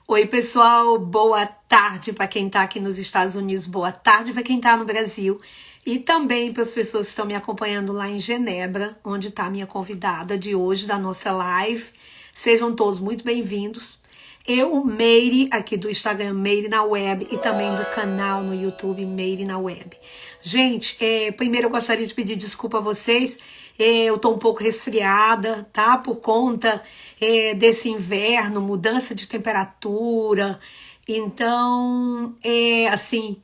Oi pessoal, boa tarde para quem está aqui nos Estados Unidos, boa tarde para quem está no Brasil e também para as pessoas que estão me acompanhando lá em Genebra, onde está a minha convidada de hoje da nossa live. Sejam todos muito bem-vindos. Eu, Meire, aqui do Instagram Meire na Web e também do canal no YouTube Meire na Web. Gente, primeiro eu gostaria de pedir desculpa a vocês. Eu tô um pouco resfriada, tá? Por conta desse inverno, mudança de temperatura. Então, assim,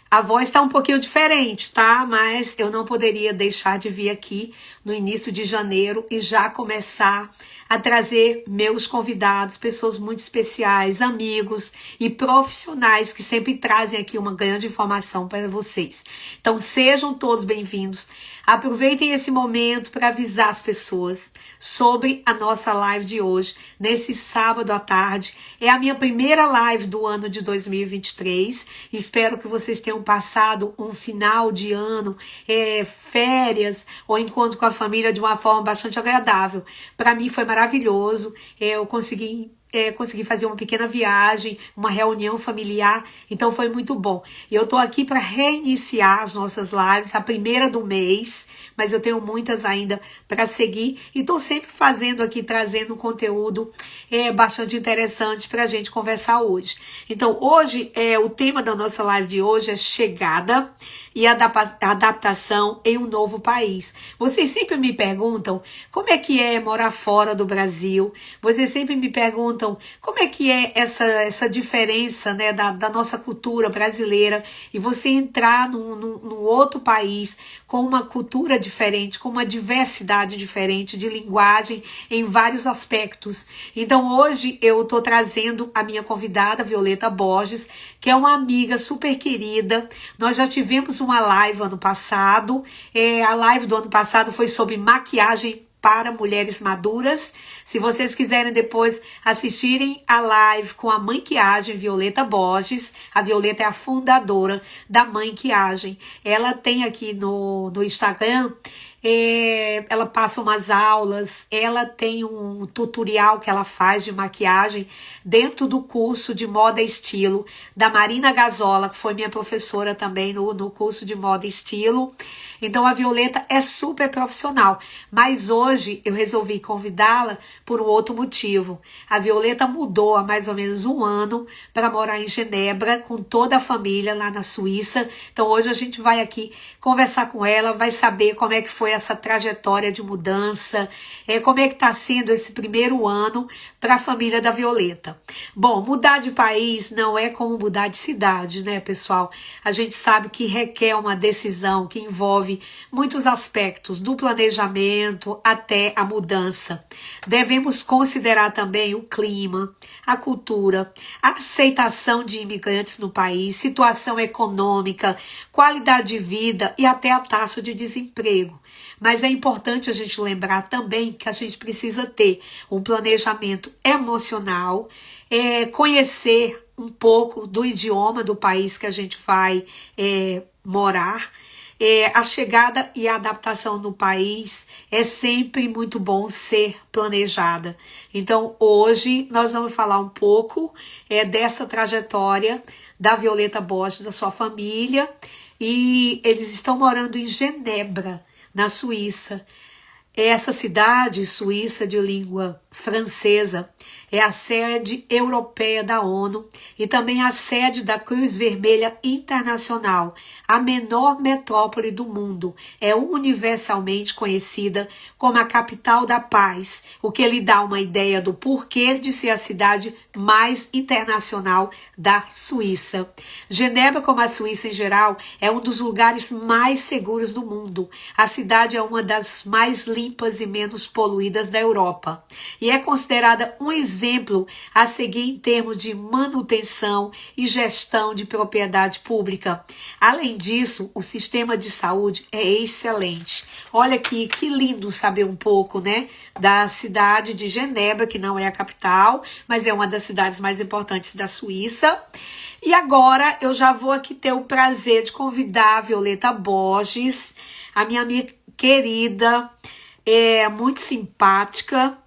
a voz tá um pouquinho diferente, tá? Mas eu não poderia deixar de vir aqui no início de janeiro e já começar a trazer meus convidados, pessoas muito especiais, amigos e profissionais que sempre trazem aqui uma grande informação para vocês. Então sejam todos bem-vindos. Aproveitem esse momento para avisar as pessoas sobre a nossa live de hoje, nesse sábado à tarde. É a minha primeira live do ano de 2023. Espero que vocês tenham passado um final de ano, férias ou encontro com a família de uma forma bastante agradável. Para mim foi maravilhoso. Eu consegui fazer uma pequena viagem, uma reunião familiar, então foi muito bom. E eu tô aqui para reiniciar as nossas lives, a primeira do mês, mas eu tenho muitas ainda para seguir e tô sempre fazendo aqui, trazendo um conteúdo bastante interessante para a gente conversar hoje. Então hoje, o tema da nossa live de hoje é chegada e adaptação em um novo país. Vocês sempre me perguntam como é que é morar fora do Brasil, vocês sempre me perguntam como é que é essa diferença, né, da nossa cultura brasileira e você entrar num outro país com uma cultura diferente, com uma diversidade diferente de linguagem em vários aspectos. Então hoje eu estou trazendo a minha convidada, Violeta Borges, que é uma amiga super querida. Nós já tivemos uma live ano passado, a live do ano passado foi sobre maquiagem para mulheres maduras. Se vocês quiserem depois assistirem a live com a Manquiagem Violeta Borges, a Violeta é a fundadora da Manquiagem. Ela tem aqui no Instagram, ela passa umas aulas, ela tem um tutorial que ela faz de maquiagem dentro do curso de moda e estilo da Marina Gazola, que foi minha professora também no curso de moda e estilo. Então a Violeta é super profissional, mas hoje eu resolvi convidá-la por um outro motivo. A Violeta mudou há mais ou menos um ano para morar em Genebra com toda a família lá na Suíça. Então hoje a gente vai aqui conversar com ela, vai saber como é que foi essa trajetória de mudança, como é que está sendo esse primeiro ano para a família da Violeta. Bom, mudar de país não é como mudar de cidade, né, pessoal? A gente sabe que requer uma decisão que envolve muitos aspectos, do planejamento até a mudança. Devemos considerar também o clima, a cultura, a aceitação de imigrantes no país, situação econômica, qualidade de vida e até a taxa de desemprego. Mas é importante a gente lembrar também que a gente precisa ter um planejamento emocional, conhecer um pouco do idioma do país que a gente vai morar. A chegada e a adaptação no país é sempre muito bom ser planejada. Então hoje nós vamos falar um pouco dessa trajetória da Violeta Borges, da sua família, e eles estão morando em Genebra, na Suíça. Essa cidade suíça de língua francesa é a sede europeia da ONU e também a sede da Cruz Vermelha Internacional, a menor metrópole do mundo. É universalmente conhecida como a capital da paz, o que lhe dá uma ideia do porquê de ser a cidade mais internacional da Suíça. Genebra, como a Suíça em geral, é um dos lugares mais seguros do mundo. A cidade é uma das mais limpas limpas e menos poluídas da Europa. E é considerada um exemplo a seguir em termos de manutenção e gestão de propriedade pública. Além disso, o sistema de saúde é excelente. Olha aqui, que lindo saber um pouco, né, da cidade de Genebra, que não é a capital, mas é uma das cidades mais importantes da Suíça. E agora eu já vou aqui ter o prazer de convidar a Violeta Borges, a minha amiga querida, muito simpática,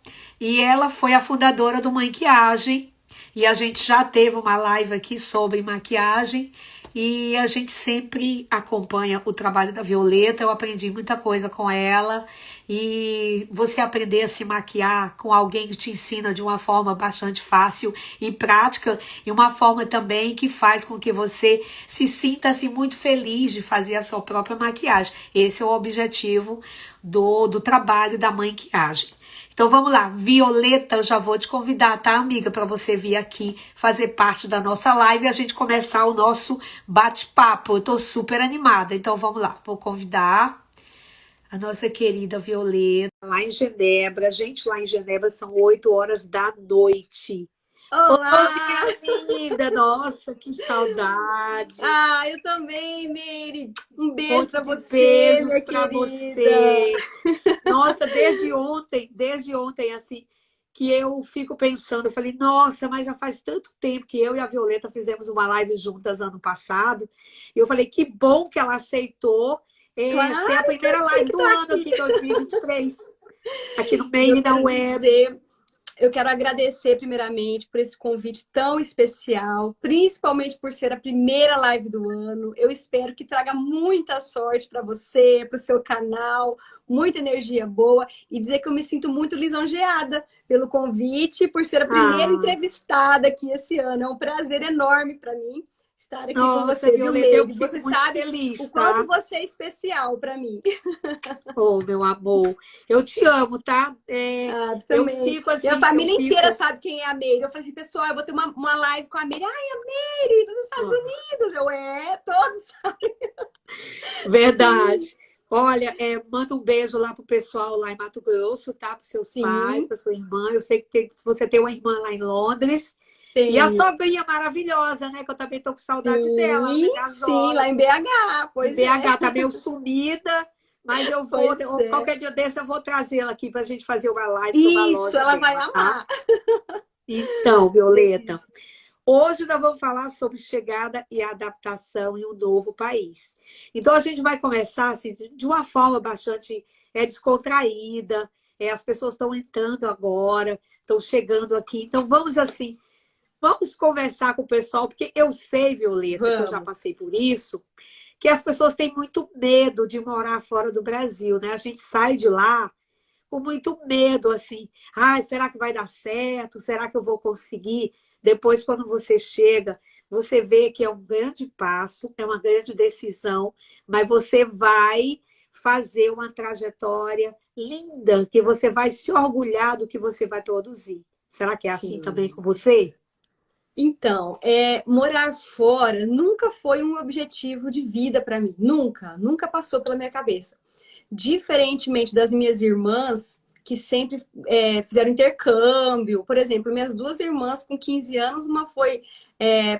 e ela foi a fundadora do Maquiagem, e a gente já teve uma live aqui sobre maquiagem, e a gente sempre acompanha o trabalho da Violeta. Eu aprendi muita coisa com ela, e você aprender a se maquiar com alguém que te ensina de uma forma bastante fácil e prática, e uma forma também que faz com que você se sinta assim, muito feliz de fazer a sua própria maquiagem. Esse é o objetivo do trabalho da maquiagem. Então vamos lá, Violeta, eu já vou te convidar, tá, amiga, para você vir aqui fazer parte da nossa live e a gente começar o nosso bate-papo. Eu tô super animada, então vamos lá, vou convidar a nossa querida Violeta, lá em Genebra. Gente, lá em Genebra são 8 horas da noite. Olá! Ô, minha linda, nossa, que saudade. Eu também, Meire. Um beijo Monte pra de você, beijos minha para querida. você. Nossa, desde ontem, assim, que eu fico pensando, eu falei, nossa, mas já faz tanto tempo que eu e a Violeta fizemos uma live juntas ano passado. E eu falei, que bom que ela aceitou ser a Claro que primeira eu tinha live que do estar ano aqui. aqui em 2023, aqui no E eu meio da quero web. dizer, eu quero agradecer primeiramente por esse convite tão especial, principalmente por ser a primeira live do ano. Eu espero que traga muita sorte para você, para o seu canal, muita energia boa, e dizer que eu me sinto muito lisonjeada pelo convite, por ser a primeira Ah, entrevistada aqui esse ano. É um prazer enorme para mim estar aqui com nossa, você, viu, Violeta, eu Meire? fico Você muito sabe o feliz, quanto tá? você é especial para mim. Oh, meu amor, eu te amo, tá? Eu Também. fico Minha assim, eu família inteira fico. sabe quem é a Meire. Eu falei assim, pessoal, eu vou ter uma live com a Meire. Ai, a Meire dos Estados Ah, Unidos. Todos. Sim, verdade. Olha, manda um beijo lá pro pessoal lá em Mato Grosso, tá? Para seus pais, sim, para sua irmã. Eu sei que você tem uma irmã lá em Londres. E a tenho. sogrinha maravilhosa, né? Que eu também tô com saudade dela, Sim, né? A sim, lá Zola. em BH. Em Pois é, BH tá meio sumida, mas pois é. qualquer dia desse eu vou trazê-la aqui pra gente fazer uma live sobre a Isso, loja ela vai dela, tá? amar. Então, Delícia. Violeta. Hoje nós vamos falar sobre chegada e adaptação em um novo país. Então a gente vai começar assim, de uma forma bastante descontraída. As pessoas estão entrando agora, estão chegando aqui. Então vamos assim, vamos conversar com o pessoal, porque eu sei, Violeta, que eu já Vamos. passei por isso, que as pessoas têm muito medo de morar fora do Brasil, né? A gente sai de lá com muito medo, assim, será que vai dar certo? Será que eu vou conseguir? Depois, quando você chega, você vê que é um grande passo, é uma grande decisão, mas você vai fazer uma trajetória linda, que você vai se orgulhar do que você vai produzir. Será que é assim também Sim. com você? Então, morar fora nunca foi um objetivo de vida para mim. Nunca, nunca passou pela minha cabeça. Diferentemente das minhas irmãs, que sempre fizeram intercâmbio. Por exemplo, minhas duas irmãs com 15 anos, uma foi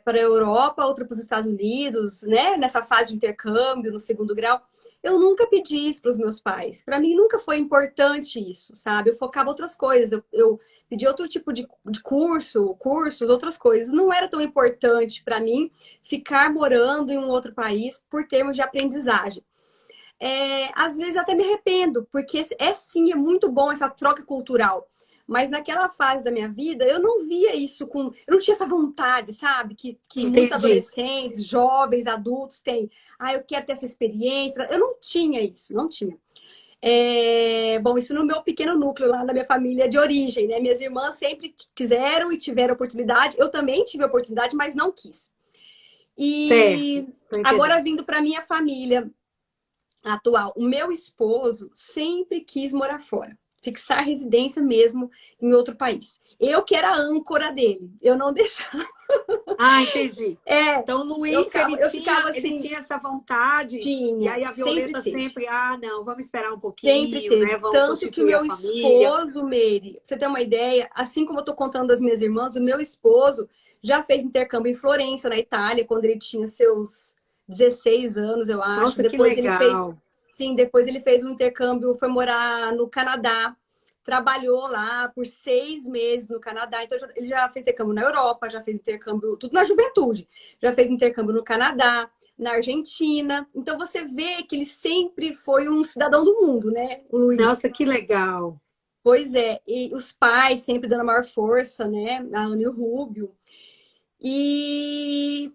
para a Europa, outra para os Estados Unidos, né? Nessa fase de intercâmbio, no segundo grau. Eu nunca pedi isso para os meus pais. Para mim nunca foi importante isso, sabe? Eu focava em outras coisas. Eu pedi outro tipo de cursos, outras coisas. Não era tão importante para mim ficar morando em um outro país por termos de aprendizagem. Às vezes até me arrependo, porque sim, é muito bom essa troca cultural. Mas naquela fase da minha vida, eu não via isso com. Eu não tinha essa vontade, sabe? Que muitos Entendi. adolescentes, jovens, adultos têm. Eu quero ter essa experiência. Eu não tinha isso, não tinha. Bom, isso no meu pequeno núcleo lá na minha família de origem, né? Minhas irmãs sempre quiseram e tiveram oportunidade. Eu também tive oportunidade, mas não quis. Certo, E tô entendendo. agora vindo para minha família atual, o meu esposo sempre quis morar fora, fixar residência mesmo em outro país. Eu que era a âncora dele, eu não deixava. Ah, entendi. É, Então, o Luiz, eu ficava ele assim, tinha essa vontade, e tinha, aí a sempre Violeta teve. sempre, ah, não, vamos esperar um Sempre pouquinho, teve. né? Vamos Tanto que o constituir a meu família. esposo, Meire, pra você ter uma ideia, assim como eu tô contando das minhas irmãs, o meu esposo já fez intercâmbio em Florença, na Itália, quando ele tinha seus 16 anos, eu acho. Nossa, que Depois ele fez, legal. sim, depois ele fez um intercâmbio, foi morar no Canadá, trabalhou lá por 6 meses no Canadá. Então ele já fez intercâmbio na Europa, já fez intercâmbio, tudo na juventude. Já fez intercâmbio no Canadá, na Argentina. Então você vê que ele sempre foi um cidadão do mundo, né, o Luiz? Nossa, que legal. Pois é, e os pais sempre dando a maior força, né, a Ana e o Rúbio. E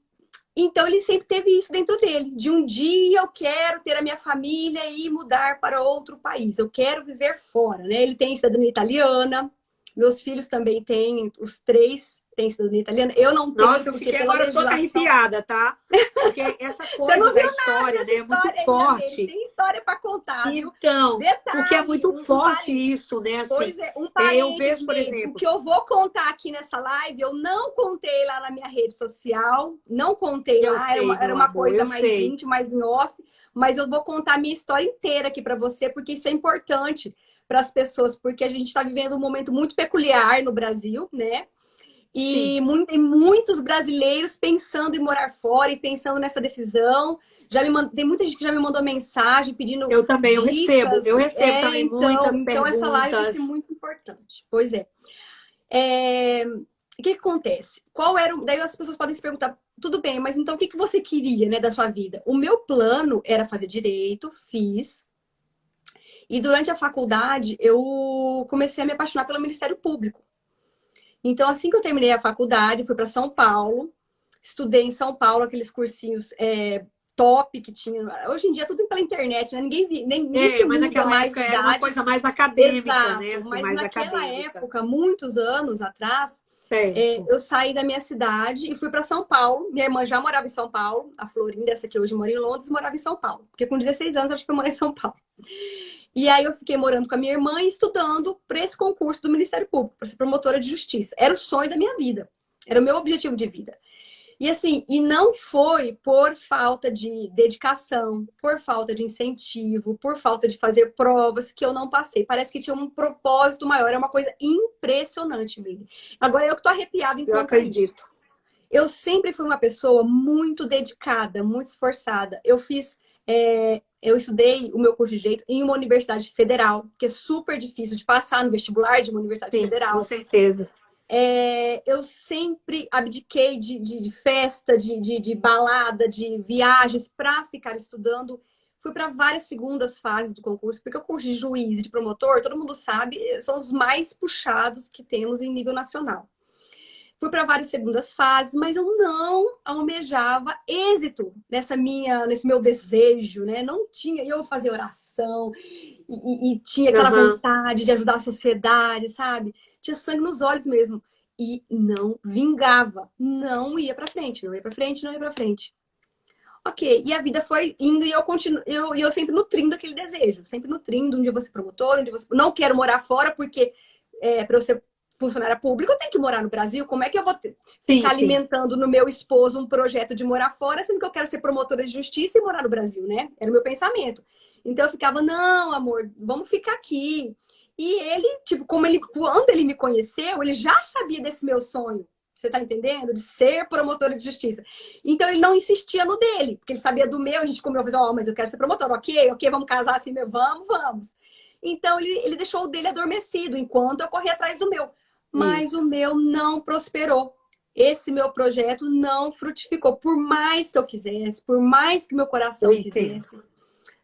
então ele sempre teve isso dentro dele, de um dia eu quero ter a minha família e mudar para outro país, eu quero viver fora, né? Ele tem cidadania italiana, meus filhos também têm, os três têm cidadania italiana. Eu não tenho Nossa, eu porque fiquei pela agora toda legislação. arrepiada, tá? Porque essa Você coisa não da viu nada história, dessa né, é muito história ainda dele, forte. tem história para contar, viu? Então, porque é Detalhe, muito forte isso, né? Assim, pois é, um eu parênteses vejo, por mesmo. O exemplo, que eu vou contar aqui nessa live, eu não contei lá na minha rede social, não contei eu lá, sei, era meu uma amor, coisa eu mais sei. íntima, mais em off, mas eu vou contar a minha história inteira aqui para você, porque isso é importante para as pessoas, porque a gente está vivendo um momento muito peculiar no Brasil, né? Sim, Tem muitos brasileiros pensando em morar fora e pensando nessa decisão. Tem muita gente que já me mandou mensagem pedindo eu também, dicas. eu recebo também Então, muitas então essa live vai ser perguntas. muito importante. Pois é. O que acontece? Qual era Daí as pessoas podem se perguntar, tudo bem, mas então o que você queria, né, da sua vida? O meu plano era fazer direito, fiz. E durante a faculdade, eu comecei a me apaixonar pelo Ministério Público. Então, assim que eu terminei a faculdade, fui para São Paulo, estudei em São Paulo aqueles cursinhos top que tinha. Hoje em dia, tudo pela internet, né? Ninguém se Mas muda naquela mais de época era uma cidade. coisa mais acadêmica, né? Exato, Assim, mas mais naquela acadêmica. época, muitos anos atrás, Certo. eu saí da minha cidade e fui para São Paulo. Minha irmã já morava em São Paulo, a Florinda, essa que hoje mora em Londres, morava em São Paulo. Porque com 16 anos, acho que eu morei em São Paulo. E aí eu fiquei morando com a minha irmã e estudando para esse concurso do Ministério Público, para ser promotora de justiça. Era o sonho da minha vida. Era o meu objetivo de vida. E assim, e não foi por falta de dedicação, por falta de incentivo, por falta de fazer provas que eu não passei. Parece que tinha um propósito maior, é uma coisa impressionante, Mili. Agora eu que tô arrepiada Eu enquanto isso. acredito. Eu sempre fui uma pessoa muito dedicada, muito esforçada. Eu estudei o meu curso de Direito em uma universidade federal, que é super difícil de passar no vestibular de uma universidade Sim, com federal. certeza. Eu sempre abdiquei de festa, de balada, de viagens para ficar estudando. Fui para várias segundas fases do concurso, porque o curso de juiz e de promotor, todo mundo sabe, são os mais puxados que temos em nível nacional. Fui para várias segundas fases, mas eu não almejava êxito nesse meu desejo, né? Não tinha, eu fazia oração e tinha aquela vontade de ajudar a sociedade, sabe? Tinha sangue nos olhos mesmo. E não vingava, não ia para frente, não ia para frente, não ia para frente. Ok, e a vida foi indo e eu sempre nutrindo aquele desejo, sempre nutrindo, um dia eu vou ser promotor, um dia eu vou ser... Não quero morar fora, porque para eu ser funcionária pública, eu tenho que morar no Brasil. Como é que eu vou ficar alimentando no meu esposo um projeto de morar fora, sendo que eu quero ser promotora de justiça e morar no Brasil, né? Era o meu pensamento. Então eu ficava, não, amor, vamos ficar aqui. E ele, tipo, quando ele me conheceu, ele já sabia desse meu sonho. Você tá entendendo? De ser promotora de justiça. Então ele não insistia no dele, porque ele sabia do meu, a gente combinou, falou, mas eu quero ser promotora, ok, vamos casar assim, vamos. Então ele deixou o dele adormecido, enquanto eu corri atrás do meu. Mas o meu não prosperou. Esse meu projeto não frutificou. Por mais que eu quisesse, por mais que meu coração quisesse,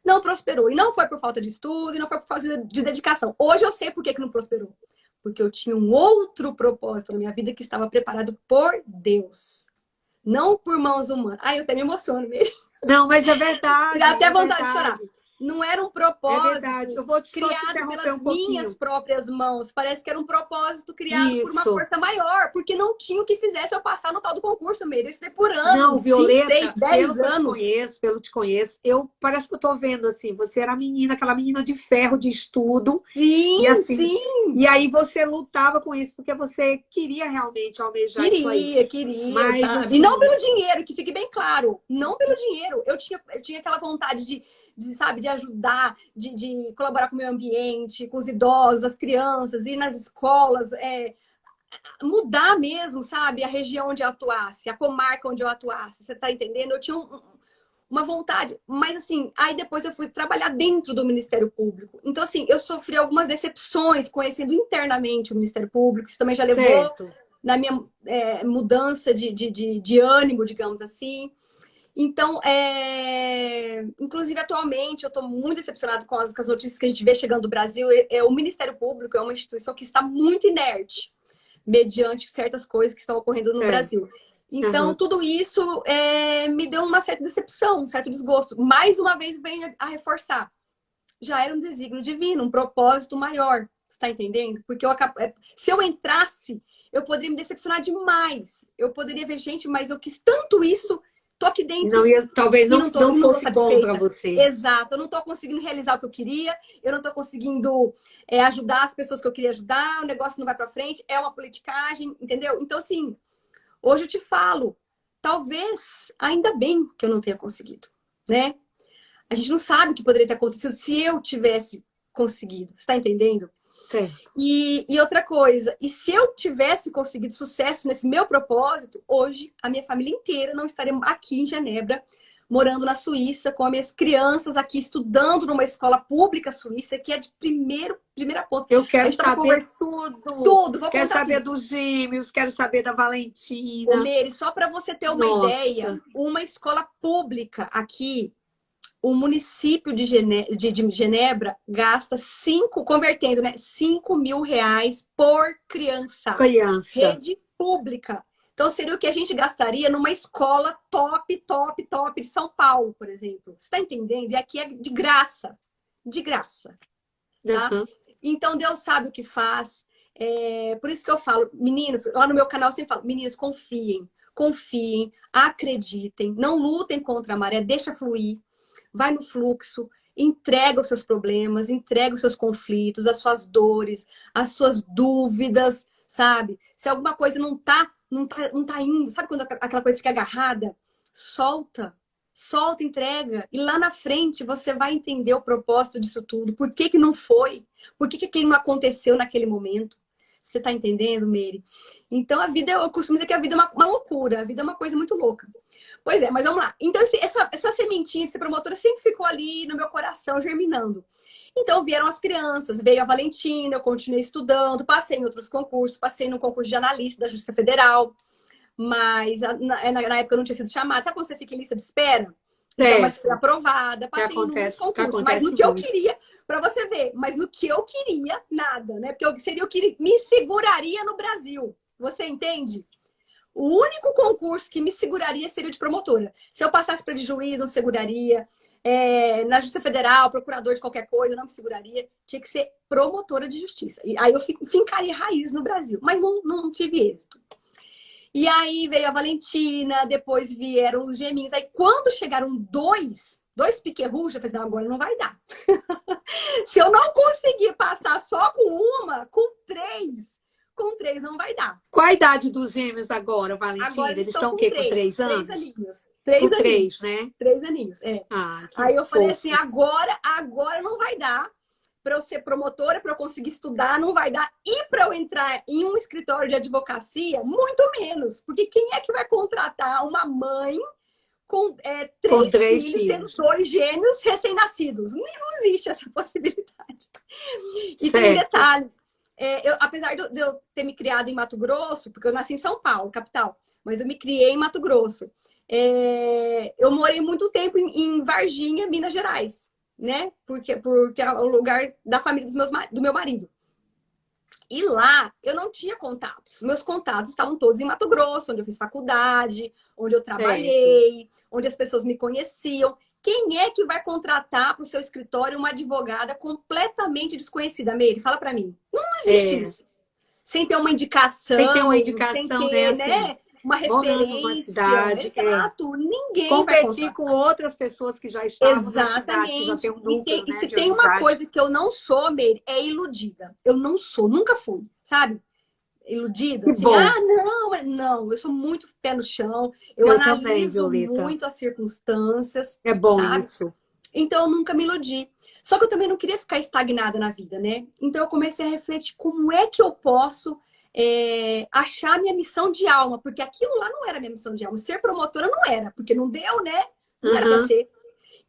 não prosperou. E não foi por falta de estudo, e não foi por falta de dedicação. Hoje eu sei por que não prosperou. Porque eu tinha um outro propósito na minha vida que estava preparado por Deus. Não por mãos humanas. Ai, eu até me emociono mesmo. Não, mas é verdade. Dá até vontade de chorar. Não era um É verdade. propósito Eu vou só te criado interromper pelas um minhas pouquinho. próprias mãos. Parece que era um propósito criado por uma Isso. força maior, porque não tinha o que fizesse eu passar no tal do concurso mesmo. Eu estudei por Não, anos, 5, 6, Violeta, 10 anos. pelo que te conheço, eu parece que eu tô vendo assim, você era a menina, aquela menina de ferro de estudo, e Sim, assim, sim. e aí você lutava com isso porque você queria realmente almejar isso aí. Queria, Mas sabe? E não assim, pelo dinheiro, que fique bem claro. Não pelo dinheiro. Eu tinha aquela vontade sabe, de ajudar, de colaborar com o meio ambiente, com os idosos, as crianças, ir nas escolas, mudar mesmo, sabe? A região onde eu atuasse, a comarca onde eu atuasse. Você tá entendendo? Eu tinha uma vontade, mas assim, aí depois eu fui trabalhar dentro do Ministério Público. Então, assim, eu sofri algumas decepções conhecendo internamente o Ministério Público, isso também já levou certo. na minha mudança de ânimo, digamos assim. Então, inclusive atualmente, eu estou muito decepcionada com as notícias que a gente vê chegando do Brasil. O Ministério Público é uma instituição que está muito inerte mediante certas coisas que estão ocorrendo no Certo. Brasil. Então, Uhum. tudo isso me deu uma certa decepção, um certo desgosto. Mais uma vez, vem a reforçar. Já era um desígnio divino, um propósito maior. Você está entendendo? Porque se eu entrasse, eu poderia me decepcionar demais. Eu poderia ver, gente, mas eu quis tanto isso, tô aqui dentro Não ia, talvez e não, não não tô fosse bom para satisfeita. você. Exato, eu não tô conseguindo realizar o que eu queria, eu não tô conseguindo ajudar as pessoas que eu queria ajudar, o negócio não vai para frente, é uma politicagem, entendeu? Então, assim, hoje eu te falo, talvez, ainda bem que eu não tenha conseguido, né? A gente não sabe o que poderia ter acontecido se eu tivesse conseguido, você está entendendo? Certo. E outra coisa, e se eu tivesse conseguido sucesso nesse meu propósito, hoje a minha família inteira não estaria aqui em Genebra, morando na Suíça, com as minhas crianças aqui estudando numa escola pública suíça, que é de primeira ponta. Eu A quero gente estava saber conversando tudo. tudo, vou Quero contar saber tudo. dos gêmeos, quero saber da Ô, Valentina. Meire, só para você ter uma ideia, Nossa, uma escola pública aqui, o município de Genebra gasta convertendo, né? 5.000 reais por criança. criança. Rede pública. Então, seria o que a gente gastaria numa escola top, top, top de São Paulo, por exemplo. Você está entendendo? E aqui é de graça. De graça, tá? Uhum. Então, Deus sabe o que faz. Por isso que eu falo, meninos, lá no meu canal eu sempre falo, meninos, confiem. Confiem, acreditem, não lutem contra a maré, deixa fluir. Vai no fluxo, entrega os seus problemas, entrega os seus conflitos, as suas dores, as suas dúvidas, sabe? Se alguma coisa não tá indo, sabe quando aquela coisa fica agarrada? Solta, solta, entrega. E lá na frente você vai entender o propósito disso tudo. Por que que não foi? Por que que aquilo não aconteceu naquele momento? Você tá entendendo, Meire? Então a vida, eu costumo dizer que a vida é uma loucura, a vida é uma coisa muito louca. Pois é, mas vamos lá. Então, essa sementinha de ser promotora sempre ficou ali no meu coração, germinando. Então, vieram as crianças, veio a Valentina, eu continuei estudando, passei em outros concursos, passei no concurso de analista da Justiça Federal, mas na época eu não tinha sido chamada. Sabe quando você fica em lista de espera? Então, mas fui Certo. aprovada, passei em inúmeros Que concursos, mas no acontece que eu muito. queria, para você ver, mas no que eu queria, nada, né? Porque seria o que me seguraria no Brasil. Você entende? O único concurso que me seguraria seria o de promotora. Se eu passasse para de juiz, não seguraria. Na Justiça Federal, procurador de qualquer coisa, não me seguraria. Tinha que ser promotora de justiça. E aí eu fincaria raiz no Brasil. Mas não tive êxito. E aí veio a Valentina, depois vieram os geminhos. Aí quando chegaram dois piquerruchos, eu falei, não, agora não vai dar. Se eu não conseguir passar só com três não vai dar. Qual a idade dos gêmeos agora, Agora Valentina? eles Eles estão estão o com quê? Com três. 3 anos? Aninhos. Com Três três, aninhos. né? 3 aninhos, Ah, que Aí eu falei assim, fofos. agora não vai dar para eu ser promotora, para eu conseguir estudar, não vai dar. E para eu entrar em um escritório de advocacia, muito menos. Porque quem é que vai contratar uma mãe com Com 3 filhos, sendo filhos. 2 gêmeos recém-nascidos? Não existe essa possibilidade. E tem um Certo. detalhe. Apesar de eu ter me criado em Mato Grosso, porque eu nasci em São Paulo, capital, mas eu me criei em Mato Grosso. Eu morei muito tempo em Varginha, Minas Gerais, né? Porque é o lugar da família do meu marido. E lá eu não tinha contatos. Meus contatos estavam todos em Mato Grosso, onde eu fiz faculdade, onde eu Certo. trabalhei, onde as pessoas me conheciam. quem é que vai contratar para o seu escritório uma advogada completamente desconhecida, Meire? Fala para mim. Não existe isso. Sem ter uma indicação, Tem que ter uma sem indicação, ter, né? Assim, né, uma morando numa referência. cidade. Exato. Ninguém vai Competir contratar. com outras pessoas que já estavam na cidade, que já tem Exatamente. um núcleo, E né, se de tem uma amizade. coisa que eu não sou, Meire, é iludida. Eu não sou, nunca fui, sabe? Iludida, Que assim, bom. não, eu sou muito pé no chão, eu Eu também, analiso Violeta. muito as circunstâncias, É bom sabe? isso. Então eu nunca me iludi. Só que eu também não queria ficar estagnada na vida, né? Então eu comecei a refletir como é que eu posso achar minha missão de alma, porque aquilo lá não era minha missão de alma. Ser promotora não era, porque não deu, né? Não era para ser.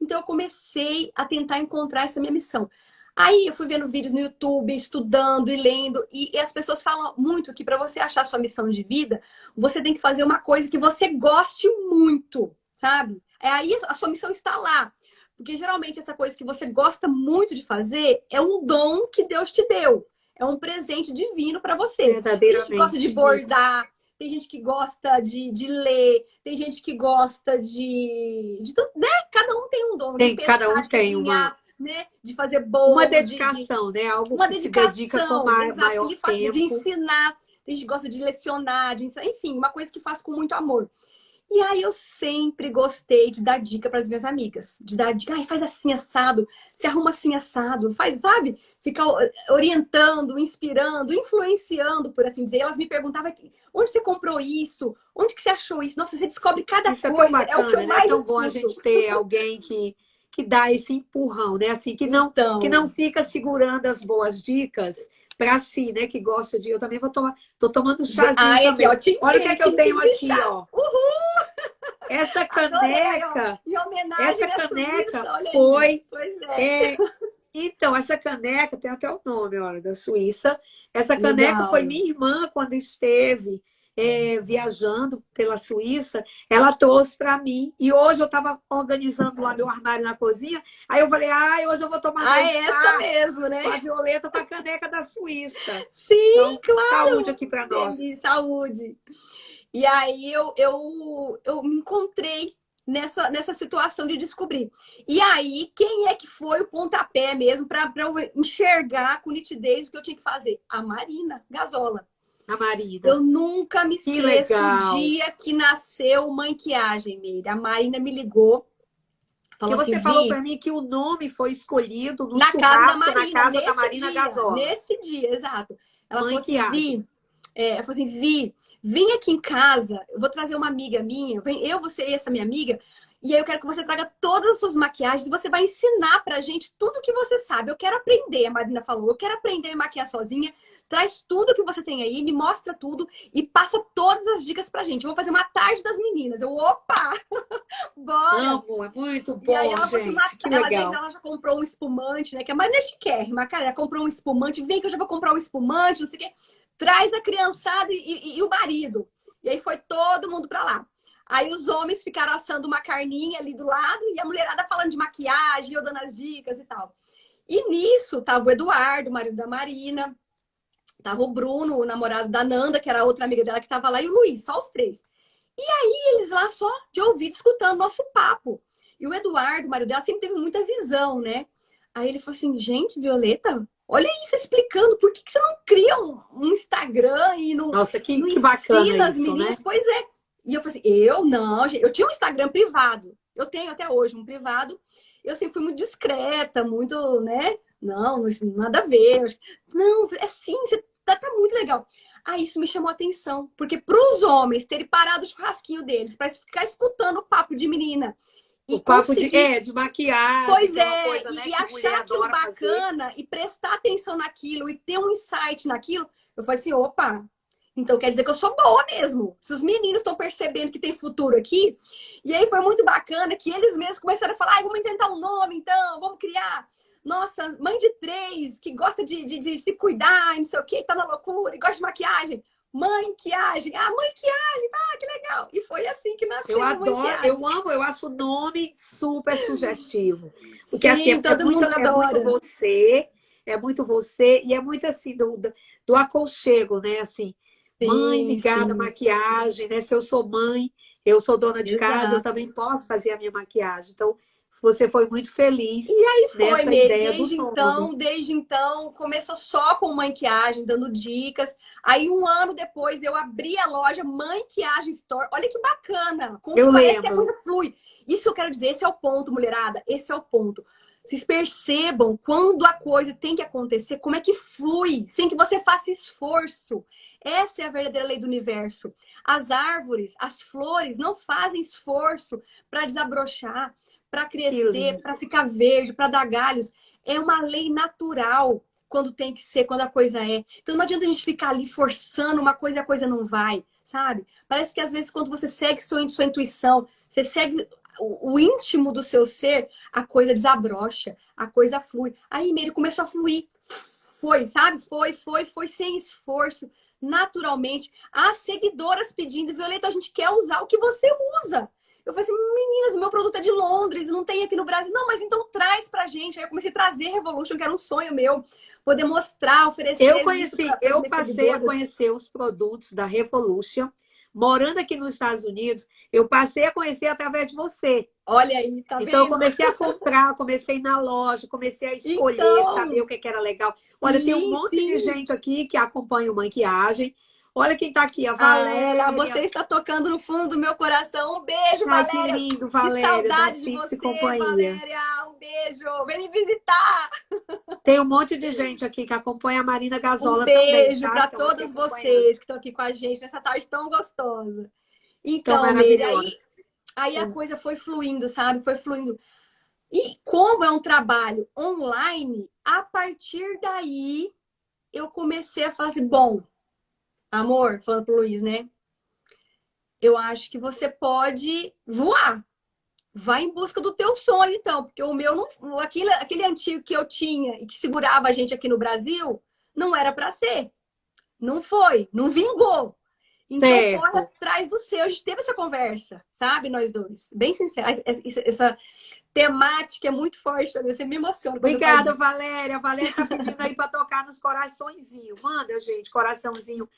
Então eu comecei a tentar encontrar essa minha missão. Aí eu fui vendo vídeos no YouTube, estudando e lendo, e as pessoas falam muito que para você achar sua missão de vida, você tem que fazer uma coisa que você goste muito, sabe? Aí a sua missão está lá. Porque geralmente essa coisa que você gosta muito de fazer é um dom que Deus te deu. É um presente divino para você. Tem gente que gosta de Verdadeiramente. bordar, tem gente que gosta de ler, tem gente que gosta de tudo, né? Cada um tem um dom de Cada pensar, um de tem uma cozinhar, né? De fazer bolo, dedicação, né? Algo uma que se dedica com dedicação, exato, maior e faz de tempo. ensinar. Tem gente que gosta de lecionar, de ensinar, enfim, uma coisa que faz com muito amor. E aí eu sempre gostei de dar dica para as minhas amigas, de dar dica, ai, faz assim assado, se arruma assim assado, faz, sabe? Ficar orientando, inspirando, influenciando, por assim dizer. Elas me perguntavam, onde você comprou isso? Onde que você achou isso? Nossa, você descobre cada Isso é tão coisa, é o que bacana, eu né? É mais tão bom a escuto. gente ter alguém que dá esse empurrão, né? Assim, que não Então, fica segurando as boas dicas para si, né? Que gosta de. Eu também tô tomando chazinho ai, aqui, ó, também. Olha o que tintim, é que eu tenho tintim de aqui, chá. ó. Uhul! Essa Adorei, aí, ó. caneca, Em homenagem essa à caneca Suíça, olha aí. foi. Pois é. Então, essa caneca tem até o nome, olha, da Suíça. Essa caneca foi Legal. minha irmã quando esteve viajando pela Suíça, ela trouxe para mim. E hoje eu estava organizando lá meu armário na cozinha. Aí eu falei, hoje eu vou tomar Ah, meu é essa chá mesmo, né? com a Violeta com a caneca da Suíça. Sim, Então, saúde claro. aqui para nós. Delícia, saúde. E aí eu me encontrei nessa situação de descobrir. E aí, quem é que foi o pontapé mesmo para eu enxergar com nitidez o que eu tinha que fazer? A Marina Gazola. A Marina. Eu nunca me Que esqueço o legal. dia que nasceu Manquiagem, Meire. A Marina me ligou, Que falou assim, você falou Vi, para mim que o nome foi escolhido no na casa da churrasco na Marina, casa da Marina Gazola. nesse dia, exato. Ela falou assim, Manquiagem. ela falou assim, vem aqui em casa, eu vou trazer uma amiga minha, você e essa minha amiga, e aí eu quero que você traga todas as suas maquiagens e você vai ensinar pra gente tudo que você sabe. Eu quero aprender, a Marina falou, eu quero aprender a me maquiar sozinha. Traz tudo que você tem aí, me mostra tudo e passa todas as dicas pra gente. Eu vou fazer uma tarde das meninas. Opa! Bora! Amo, é muito E aí bom, ela falou assim, gente. Que legal. ela já comprou um espumante, né? Que a Marina é chiquérrima, cara. Ela comprou um espumante, vem que eu já vou comprar um espumante, não sei o quê. Traz a criançada e o marido. E aí foi todo mundo pra lá. Aí os homens ficaram assando uma carninha ali do lado e a mulherada falando de maquiagem, eu dando as dicas e tal. E nisso tava o Eduardo, o marido da Marina, tava o Bruno, o namorado da Nanda, que era a outra amiga dela que tava lá, e o Luiz, só os três. E eles lá só de ouvido, escutando nosso papo. E o Eduardo, o marido dela, sempre teve muita visão, né? Aí ele falou assim, gente, Violeta, olha isso explicando, por que você não cria um Instagram e Nossa, não que bacana ensina as isso, meninas? né? Pois é. E eu falei assim, eu não, gente, eu tinha um Instagram privado. Eu tenho até hoje um privado. Eu sempre fui muito discreta, muito, né? Não, nada a ver. Não, é sim, você tá muito legal. Aí isso me chamou a atenção, porque para os homens terem parado o churrasquinho deles, para ficar escutando o papo de menina O e papo conseguir, de maquiagem, pois que é uma é, coisa, né, e que mulher achar aquilo adora fazer. bacana e prestar atenção naquilo e ter um insight naquilo, eu falei assim, opa, então quer dizer que eu sou boa mesmo. Se os meninos estão percebendo que tem futuro aqui, e aí foi muito bacana que eles mesmos começaram a falar, vamos inventar um nome então, vamos criar. Nossa, mãe de três, que gosta de se cuidar, não sei o que, tá na loucura, e gosta de maquiagem. Manquiagem, manquiagem, que legal. E foi assim que Eu nasceu a adoro, manquiagem. eu amo, eu acho o nome super sugestivo. Porque assim, Sim, todo mundo adora. é muito você, e é muito assim do aconchego, né? Assim, mãe Sim, ligada à sim, maquiagem, né? Se eu sou mãe, eu sou dona de casa, eu exato. também posso fazer a minha maquiagem. Então, você foi muito feliz Foi, nessa Meire, ideia do nono. desde então, começou só com maquiagem, dando dicas. Aí, um ano depois, eu abri a loja Maquiagem Store. Olha que bacana, como Eu que parece que a lembro. coisa flui. Isso que eu quero dizer, esse é o ponto, mulherada, esse é o ponto. Vocês percebam quando a coisa tem que acontecer, como é que flui, sem que você faça esforço. Essa é a verdadeira lei do universo. As árvores, as flores não fazem esforço para desabrochar, para Que crescer, lindo. para ficar verde, para dar galhos. É uma lei natural quando tem que ser, quando a coisa é. Então não adianta a gente ficar ali forçando uma coisa e a coisa não vai, sabe? Parece que às vezes quando você segue sua intuição, você segue o íntimo do seu ser, a coisa desabrocha, a coisa flui. Aí Meire começou a fluir. Foi, sabe? Foi sem esforço, naturalmente. As seguidoras pedindo, Violeta, a gente quer usar o que você usa. Eu falei assim, meninas, meu produto é de Londres, não tem aqui no Brasil. Não, mas então traz pra gente. Aí eu comecei a trazer Revolution, que era um sonho meu, poder mostrar, oferecer isso para as Eu minhas passei a seguidoras. conhecer os produtos da Revolution. Morando aqui nos Estados Unidos, eu passei a conhecer através de você. Olha aí, tá Então, eu vendo? comecei a comprar, comecei a ir na loja, comecei a escolher, saber Então, o que era legal. Olha, tem um sim, monte de sim. gente aqui que acompanha o Maquiagem. Olha quem está aqui, a Ah, ela, você Valéria. está tocando no fundo do meu coração. Um beijo, Ai, que Valéria. lindo, Que Valéria, da saudade de Simples e você, Companhia. Valéria. Um beijo. Vem me visitar. Tem um monte de gente aqui que acompanha a Marina Um Gazola também, beijo tá? para Que estão aqui todas acompanhando. vocês que estão aqui com a gente nessa tarde tão gostosa. Tão Então, Meire, maravilhosa. aí a coisa foi fluindo, sabe? Foi fluindo. E como é um trabalho online, a partir daí eu comecei a falar assim, bom, amor, falando pro Luiz, né? Eu acho que você pode voar. Vai em busca do teu sonho, então, porque o meu não, aquele antigo que eu tinha e que segurava a gente aqui no Brasil, não era para ser. Não foi, não vingou. Então, corre Certo. atrás do seu. A gente teve essa conversa, sabe? Nós dois. Bem sincera. Essa temática é muito forte para mim. Você me emociona quando eu falo Obrigada, disso. Valéria. A Valéria tá pedindo aí para tocar nos coraçõezinhos. Manda, gente, coraçãozinho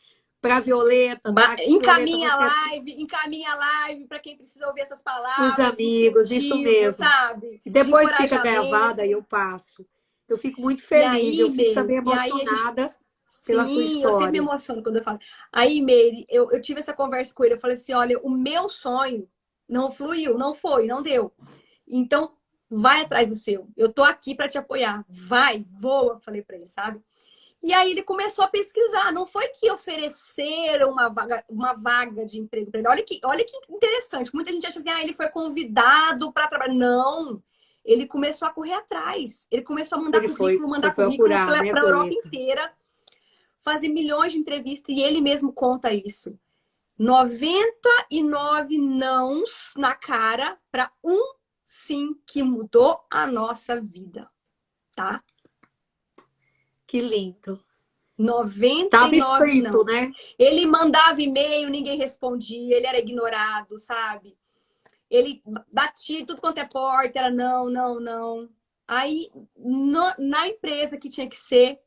para Violeta, tá? Violeta, você é Encaminha a live para quem precisa ouvir essas os palavras de amigos, isso incentivo, mesmo. sabe? E De depois fica gravada e encorajamento. eu passo. Eu fico muito E feliz, eu aí, fico Meire, também e aí a gente. emocionada pela sua Sim, eu sempre me história. emociono quando eu falo. Aí, Meire, eu tive essa conversa com ele. Eu falei assim: olha, o meu sonho não fluiu, não foi, não deu. Então, vai atrás do seu. Eu tô aqui para te apoiar. Vai, voa, falei para ele, sabe? E aí ele começou a pesquisar. Não foi que ofereceram uma vaga de emprego para ele. Olha que interessante. Muita gente acha assim, ele foi convidado para trabalhar. Não. Ele começou a correr atrás. Ele começou a Foi mandar currículo procurar, para né, a Europa Violeta? inteira, fazer milhões de entrevistas. E ele mesmo conta isso. 99 nãos na cara para um sim que mudou a nossa vida, tá? Que lindo. Tava 99 escrito, não. né? Ele mandava e-mail, ninguém respondia, ele era ignorado, sabe? Ele batia tudo quanto é porta, era não, não, não. Aí, na empresa que tinha que ser,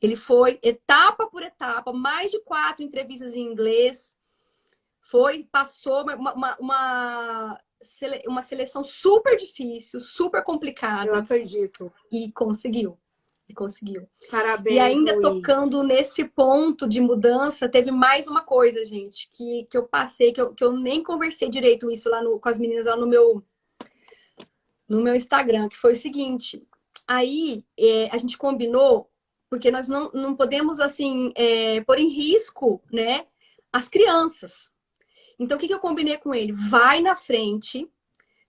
ele foi etapa por etapa, mais de 4 entrevistas em inglês, passou uma seleção super difícil, super Eu complicada, acredito. e conseguiu. E conseguiu. E Parabéns, ainda Luiz. tocando nesse ponto de mudança, teve mais uma coisa, gente, que eu passei, que eu nem conversei direito isso lá com as meninas lá no meu Instagram, que foi o seguinte. Aí a gente combinou, porque nós não podemos, assim, pôr em risco, né, as crianças. Então, o que eu combinei com ele? Vai na frente,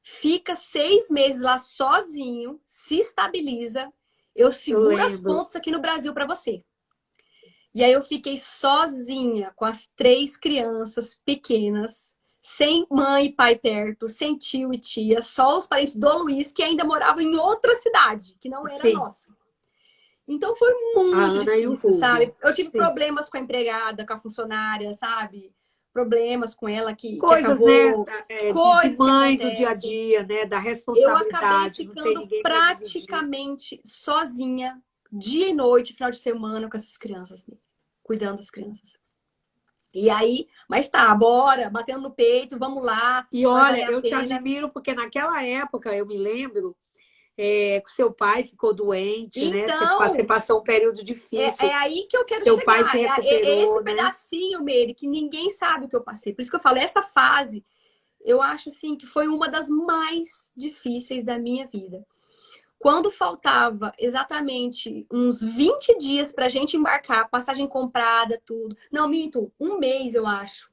fica 6 meses lá sozinho, se estabiliza, eu Eu seguro as lembro. pontas aqui no Brasil para você. E aí eu fiquei sozinha com as 3 crianças pequenas, sem mãe e pai perto, sem tio e tia, só os parentes do Luiz, que ainda moravam em outra cidade, que não era Sim, nossa. Então foi a muito Ana e o difícil, sabe? Rubio. Eu tive Sim. problemas com a empregada, com a funcionária, sabe? Problemas com ela que Coisas, né, acabou, de coisas que mãe do dia a acontecem. dia, né, da Eu acabei responsabilidade, não tem ficando ninguém para dividir. praticamente sozinha, dia e noite, final de semana, com essas crianças, cuidando das crianças. E aí, mas tá, bora, batendo no peito, vamos lá, E vai valer olha, a eu te pena. admiro porque naquela época, eu me lembro, que seu pai ficou doente, né? Você Então, passou um período difícil. é aí que eu quero Seu pai se chegar. É esse recuperou, né? pedacinho, Meire, que ninguém sabe o que eu passei. Por isso que eu falo, essa fase, eu acho assim que foi uma das mais difíceis da minha vida. Quando faltava exatamente uns 20 dias para a gente embarcar, passagem comprada, tudo. Não, minto, um mês, eu acho.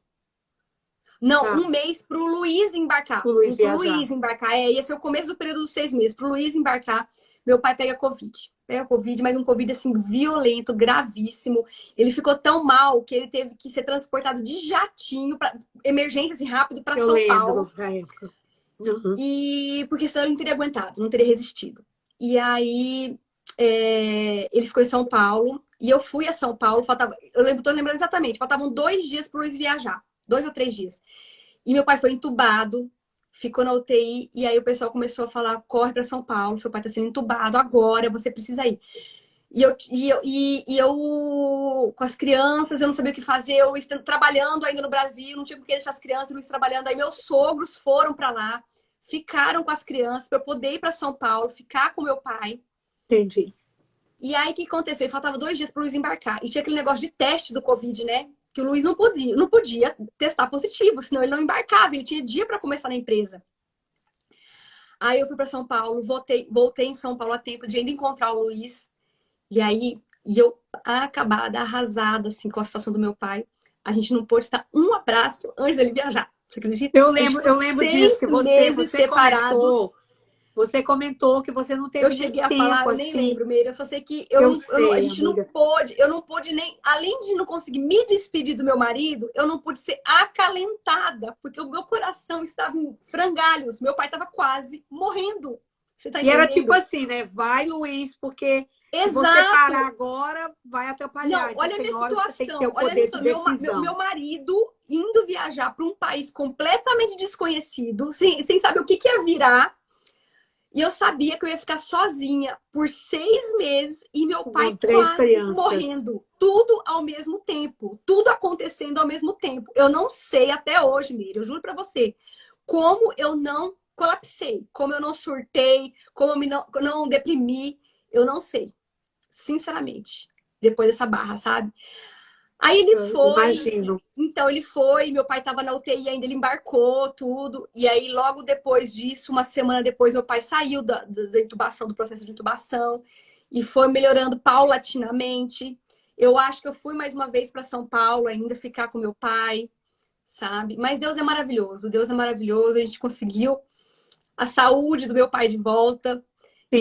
Não, Tá, um mês para o Luiz embarcar. o Luiz Para o viajar. Luiz embarcar. Esse é o começo do período dos 6 meses. Para o Luiz embarcar, meu pai pega Covid. Pega Covid, mas um Covid assim, violento, gravíssimo. Ele ficou tão mal que ele teve que ser transportado de jatinho para emergência assim, rápido para Eu São lembro Paulo. da época. Uhum. E porque senão ele não teria aguentado, não teria resistido. E aí ele ficou em São Paulo e eu fui a São Paulo. Tô lembrando exatamente, faltavam 2 dias para o Luiz viajar, 2 ou 3 dias. E meu pai foi entubado, ficou na UTI, e aí o pessoal começou a falar: corre para São Paulo, seu pai está sendo entubado agora, você precisa ir. E eu, com as crianças, eu não sabia o que fazer, eu estava trabalhando ainda no Brasil, não tinha por que deixar as crianças, Luiz trabalhando. Aí meus sogros foram para lá, ficaram com as crianças para eu poder ir para São Paulo, ficar com meu pai. Entendi. E aí o que aconteceu? Faltava 2 dias para o Luiz embarcar. E tinha aquele negócio de teste do Covid, né? Que o Luiz não podia testar positivo, senão ele não embarcava, ele tinha dia para começar na empresa. Aí eu fui para São Paulo, voltei em São Paulo a tempo de ainda encontrar o Luiz. E aí, eu acabada, arrasada, assim, com a situação do meu pai, a gente não pôde estar um abraço antes dele viajar. Você acredita? A gente ficou Eu lembro disso, seis que meses separados. você comentou que você não Eu teve nem cheguei a falar, tempo eu nem assim. lembro, Meire. Eu só sei que Eu a sei, gente não amiga. pôde, eu não pude nem, além de não conseguir me despedir do meu marido, eu não pude ser acalentada, porque o meu coração estava em frangalhos. Meu pai estava quase morrendo. Você tá E era tipo entendendo? assim, né? Vai, Luiz, porque se você parar Exato. agora, vai Não, atrapalhar. Então olha a tem minha hora que você tem que ter situação. o Olha a minha poder de situação. Meu decisão. marido indo viajar para um país completamente desconhecido, sem saber o que ia virar. E eu sabia que eu ia ficar sozinha por 6 meses e meu Com pai três quase crianças. morrendo. Tudo ao mesmo tempo. Tudo acontecendo ao mesmo tempo. Eu não sei até hoje, Miriam, eu juro para você, como eu não colapsei, como eu não surtei, como eu não deprimi. Eu não sei, sinceramente, depois dessa barra, sabe? Aí ele Eu foi, imagino. então ele foi, meu pai estava na UTI ainda, ele embarcou tudo, e aí logo depois disso, uma semana depois, meu pai saiu da intubação, do processo de intubação, e foi melhorando paulatinamente. Eu acho que eu fui mais uma vez para São Paulo ainda, ficar com meu pai, sabe? Mas Deus é maravilhoso, a gente conseguiu a saúde do meu pai de volta.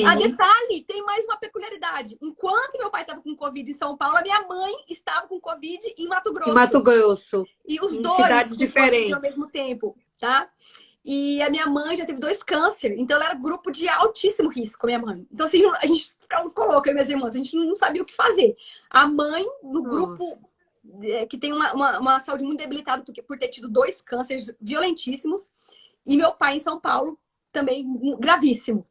Ah, Sim, detalhe, tem mais uma peculiaridade. Enquanto meu pai estava com Covid em São Paulo, a minha mãe estava com Covid em Mato em Mato Grosso. Grosso, E os em dois cidades com Covid ao mesmo diferentes. tempo, tá? E a minha mãe já teve 2 câncer, então ela era grupo de altíssimo risco, a minha mãe. Então, assim, a gente ficou louca, eu e minhas irmãs, a gente não sabia o que fazer. A mãe, no Nossa. grupo que tem uma saúde muito debilitada, porque por ter tido 2 cânceres violentíssimos, e meu pai em São Paulo, também gravíssimo.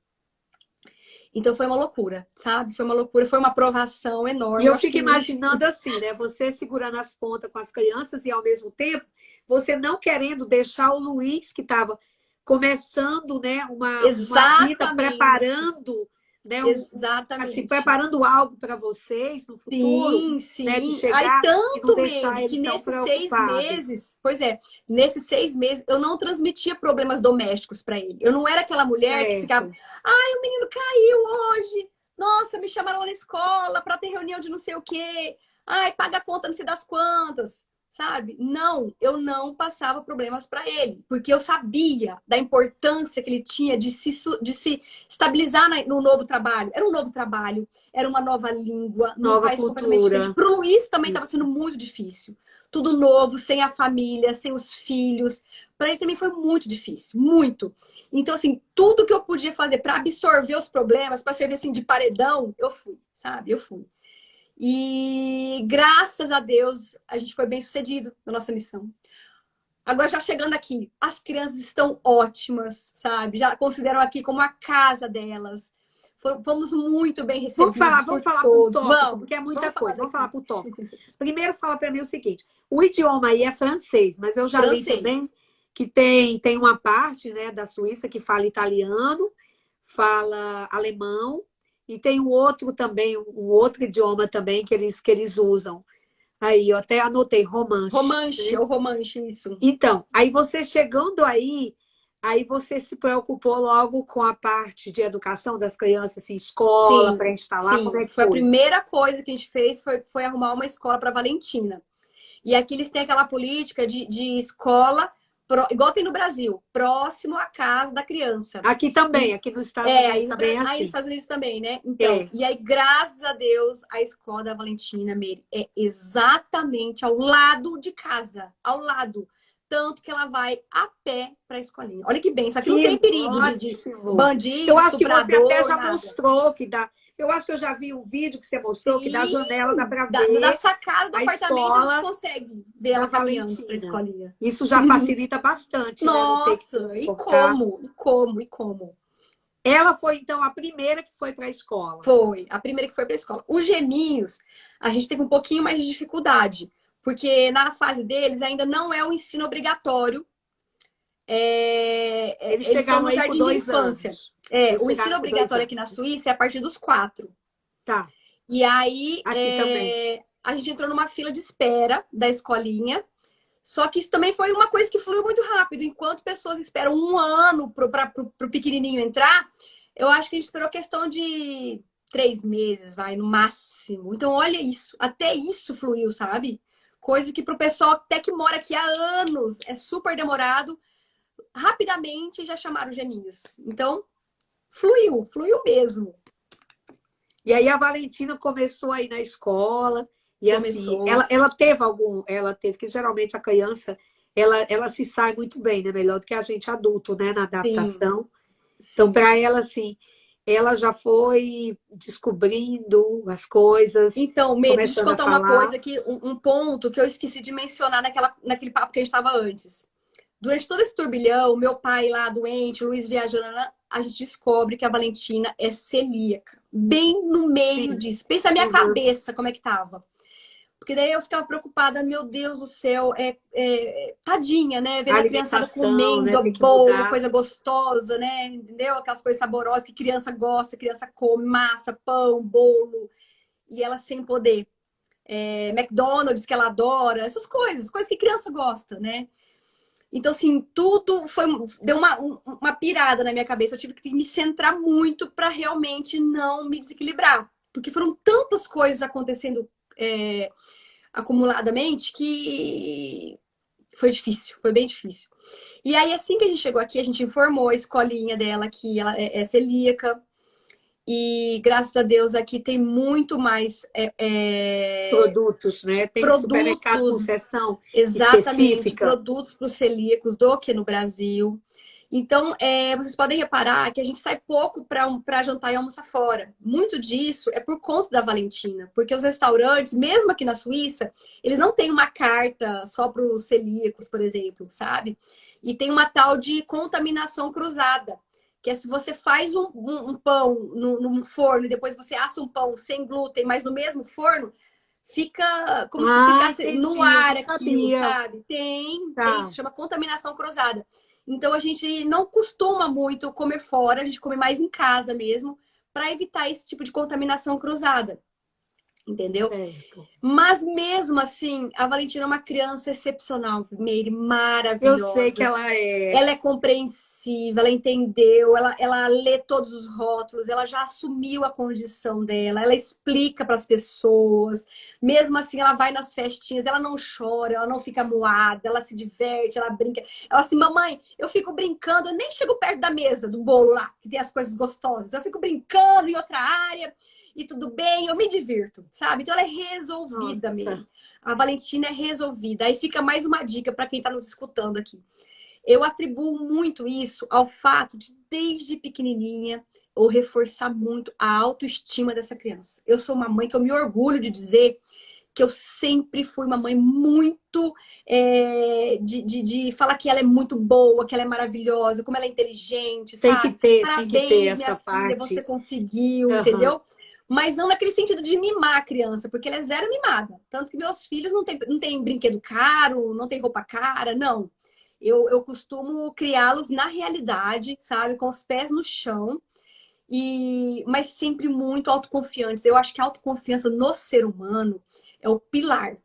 Então foi uma loucura, sabe? Foi uma loucura, foi uma aprovação E enorme. Eu eu acho fico que Luiz. imaginando assim, né? Você segurando as pontas com as crianças e ao mesmo tempo você não querendo deixar o Luiz, que estava começando, né, uma vida, Exatamente. preparando, né, assim, Exatamente. preparando algo para vocês no futuro, Sim, né, de sim. Aí chegar e não tanto, deixar Meire, ele que tão nesses seis preocupado. meses, pois é, nesses 6 meses eu não transmitia problemas domésticos para ele. Eu não era aquela mulher que ficava, Certo. ai, o menino caiu hoje. Nossa, me chamaram lá na escola para ter reunião de não sei o quê. Ai, paga a conta não sei das quantas. Sabe? Não, eu não passava problemas para ele, porque eu sabia da importância que ele tinha de se estabilizar no novo trabalho. Era um novo trabalho, era uma nova língua, num Nova país completamente diferente. cultura. Para o Luiz também estava Isso. sendo muito difícil. Tudo novo, sem a família, sem os filhos. Para ele também foi muito difícil, muito. Então, assim, tudo que eu podia fazer para absorver os problemas, para servir assim de paredão, eu fui, sabe? Eu fui. E graças a Deus a gente foi bem sucedido na nossa missão. Agora, já chegando aqui, as crianças estão ótimas, sabe? Já consideram aqui como a casa delas. Fomos muito bem Vamos recebidos falar por por todos. tópico, porque é muita coisa. Vamos falar por tópico. Primeiro, fala para mim o seguinte: o idioma aí é francês, mas eu já li também Francês. que tem uma parte, né, da Suíça que fala italiano, fala alemão, e tem um outro também, um outro idioma também que eles usam. Aí, eu até anotei, romanche, Romanche, é né? o romanche, isso. Então, aí você chegando aí você se preocupou logo com a parte de educação das crianças, assim, escola, Sim, pré-instalar, como é sim. que Foi a foi? primeira coisa que a gente fez, foi arrumar uma escola para Valentina. E aqui eles têm aquela política de escola, igual tem no Brasil, próximo à casa da criança. Aqui também, aqui nos Estados Unidos Aí, também é aí nos assim. Estados Unidos também, né? Então, É. e aí, graças a Deus, a escola da Valentina, Meire, é exatamente ao lado de casa, ao lado. Tanto que ela vai a pé para a escolinha. Olha que bem, só que não Que tem perigo de ótimo! Eu bandido, acho que você até estuprador, já nada. mostrou que dá. Eu acho que eu já vi um vídeo que você mostrou que da Sim, janela dá para da ver sacada do a apartamento a gente escola consegue ver da ela caminhando para a Valentina. escolinha. Isso já facilita bastante, né? Não ter que Nossa, e transportar. como? E como? E como? Ela foi, então, a primeira que foi para a escola. Foi, a primeira que foi para a escola. Os geminhos, a gente teve um pouquinho mais de dificuldade, porque na fase deles ainda não é o ensino obrigatório. Eles Eles estão chegaram no aí com jardim de 2 anos. infância. Eles O ensino chegaram com dois obrigatório aqui anos. na Suíça é a partir dos 4. Tá. E aí Aqui também. a gente entrou numa fila de espera da escolinha. Só que isso também foi uma coisa que fluiu muito rápido. Enquanto pessoas esperam um ano para o pequenininho entrar, eu acho que a gente esperou questão de 3 meses, vai, no máximo. Então, olha isso. Até isso fluiu, sabe? Coisa que para o pessoal até que mora aqui há anos é super demorado. Rapidamente já chamaram os geminhos. Então, fluiu mesmo. E aí a Valentina começou aí na escola. E assim, Começou. ela teve, que geralmente a criança, ela se sai muito bem, né? Melhor do que a gente adulto, né? Na Sim, adaptação. Então, sim. para ela, assim, ela já foi descobrindo as coisas, Então, Meire, deixa eu te começando a contar uma falar. coisa aqui, um ponto que eu esqueci de mencionar naquele papo que a gente estava antes. Durante todo esse turbilhão, meu pai lá doente, o Luiz viajando, a gente descobre que a Valentina é celíaca. Bem no meio Sim. disso. Pensa a minha Uhum. cabeça, como é que tava. Porque daí eu ficava preocupada, meu Deus do céu, tadinha, né? A Vendo a criançada alimentação, né? comendo Tem que bolo, mudar. coisa gostosa, né? Entendeu? Aquelas coisas saborosas que criança gosta, criança come, massa, pão, bolo, e ela sem poder. McDonald's que ela adora, essas coisas que criança gosta, né? Então, assim, tudo deu uma pirada na minha cabeça. Eu tive que me centrar muito para realmente não me desequilibrar. Porque foram tantas coisas acontecendo acumuladamente que foi difícil, foi bem difícil. E aí, assim que a gente chegou aqui, a gente informou a escolinha dela que ela é celíaca. E graças a Deus aqui tem muito mais Produtos, né? Tem supermercado com produtos. seção Exatamente, específica. produtos para os celíacos do que no Brasil. Então, vocês podem reparar que a gente sai pouco para jantar e almoçar fora. Muito disso é por conta da Valentina, porque os restaurantes, mesmo aqui na Suíça, eles não têm uma carta só para os celíacos, por exemplo, sabe? E tem uma tal de contaminação cruzada, que é se você faz um pão num forno e depois você assa um pão sem glúten, mas no mesmo forno, fica como se Ah, ficasse no entendi. Eu ar não aquilo, sabia. sabe? Tem Tá. isso, chama contaminação cruzada. Então a gente não costuma muito comer fora, a gente come mais em casa mesmo, para evitar esse tipo de contaminação cruzada, entendeu? Certo. Mas mesmo assim, a Valentina é uma criança excepcional, Meire, Eu sei que maravilhosa. ela é. Ela é compreensiva, ela entendeu, ela lê todos os rótulos, ela já assumiu a condição dela, ela explica para as pessoas. Mesmo assim, ela vai nas festinhas, ela não chora, ela não fica moada, ela se diverte, ela brinca. Ela assim, mamãe, eu fico brincando, eu nem chego perto da mesa do bolo lá, que tem as coisas gostosas. Eu fico brincando em outra área e tudo bem, eu me divirto, sabe? Então ela é resolvida Nossa. mesmo. A Valentina é resolvida. Aí fica mais uma dica para quem está nos escutando aqui. Eu atribuo muito isso ao fato de, desde pequenininha, eu reforçar muito a autoestima dessa criança. Eu sou uma mãe que eu me orgulho de dizer que eu sempre fui uma mãe muito de falar que ela é muito boa, que ela é maravilhosa, como ela é inteligente, sabe? Tem que ter Parabéns, minha essa filha, você parte. conseguiu, Aham. entendeu? Mas não naquele sentido de mimar a criança, porque ela é zero mimada. Tanto que meus filhos não têm brinquedo caro, não tem roupa cara, não. Eu costumo criá-los na realidade, sabe? Com os pés no chão, mas sempre muito autoconfiantes. Eu acho que a autoconfiança no ser humano é o pilar.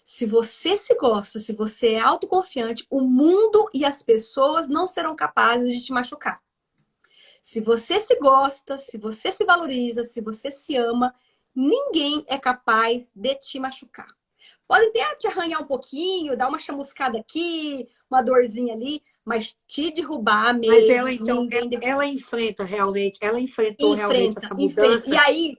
Se você se gosta, se você é autoconfiante, o mundo e as pessoas não serão capazes de te machucar. Se você se gosta, se você se valoriza, se você se ama, ninguém é capaz de te machucar. Podem até te arranhar um pouquinho, dar uma chamuscada aqui, uma dorzinha ali, mas te derrubar, Mas ela, Meire, então, ninguém derruba. ela enfrenta realmente, ela enfrentou realmente Enfrenta, essa enfrenta. E mudança aí,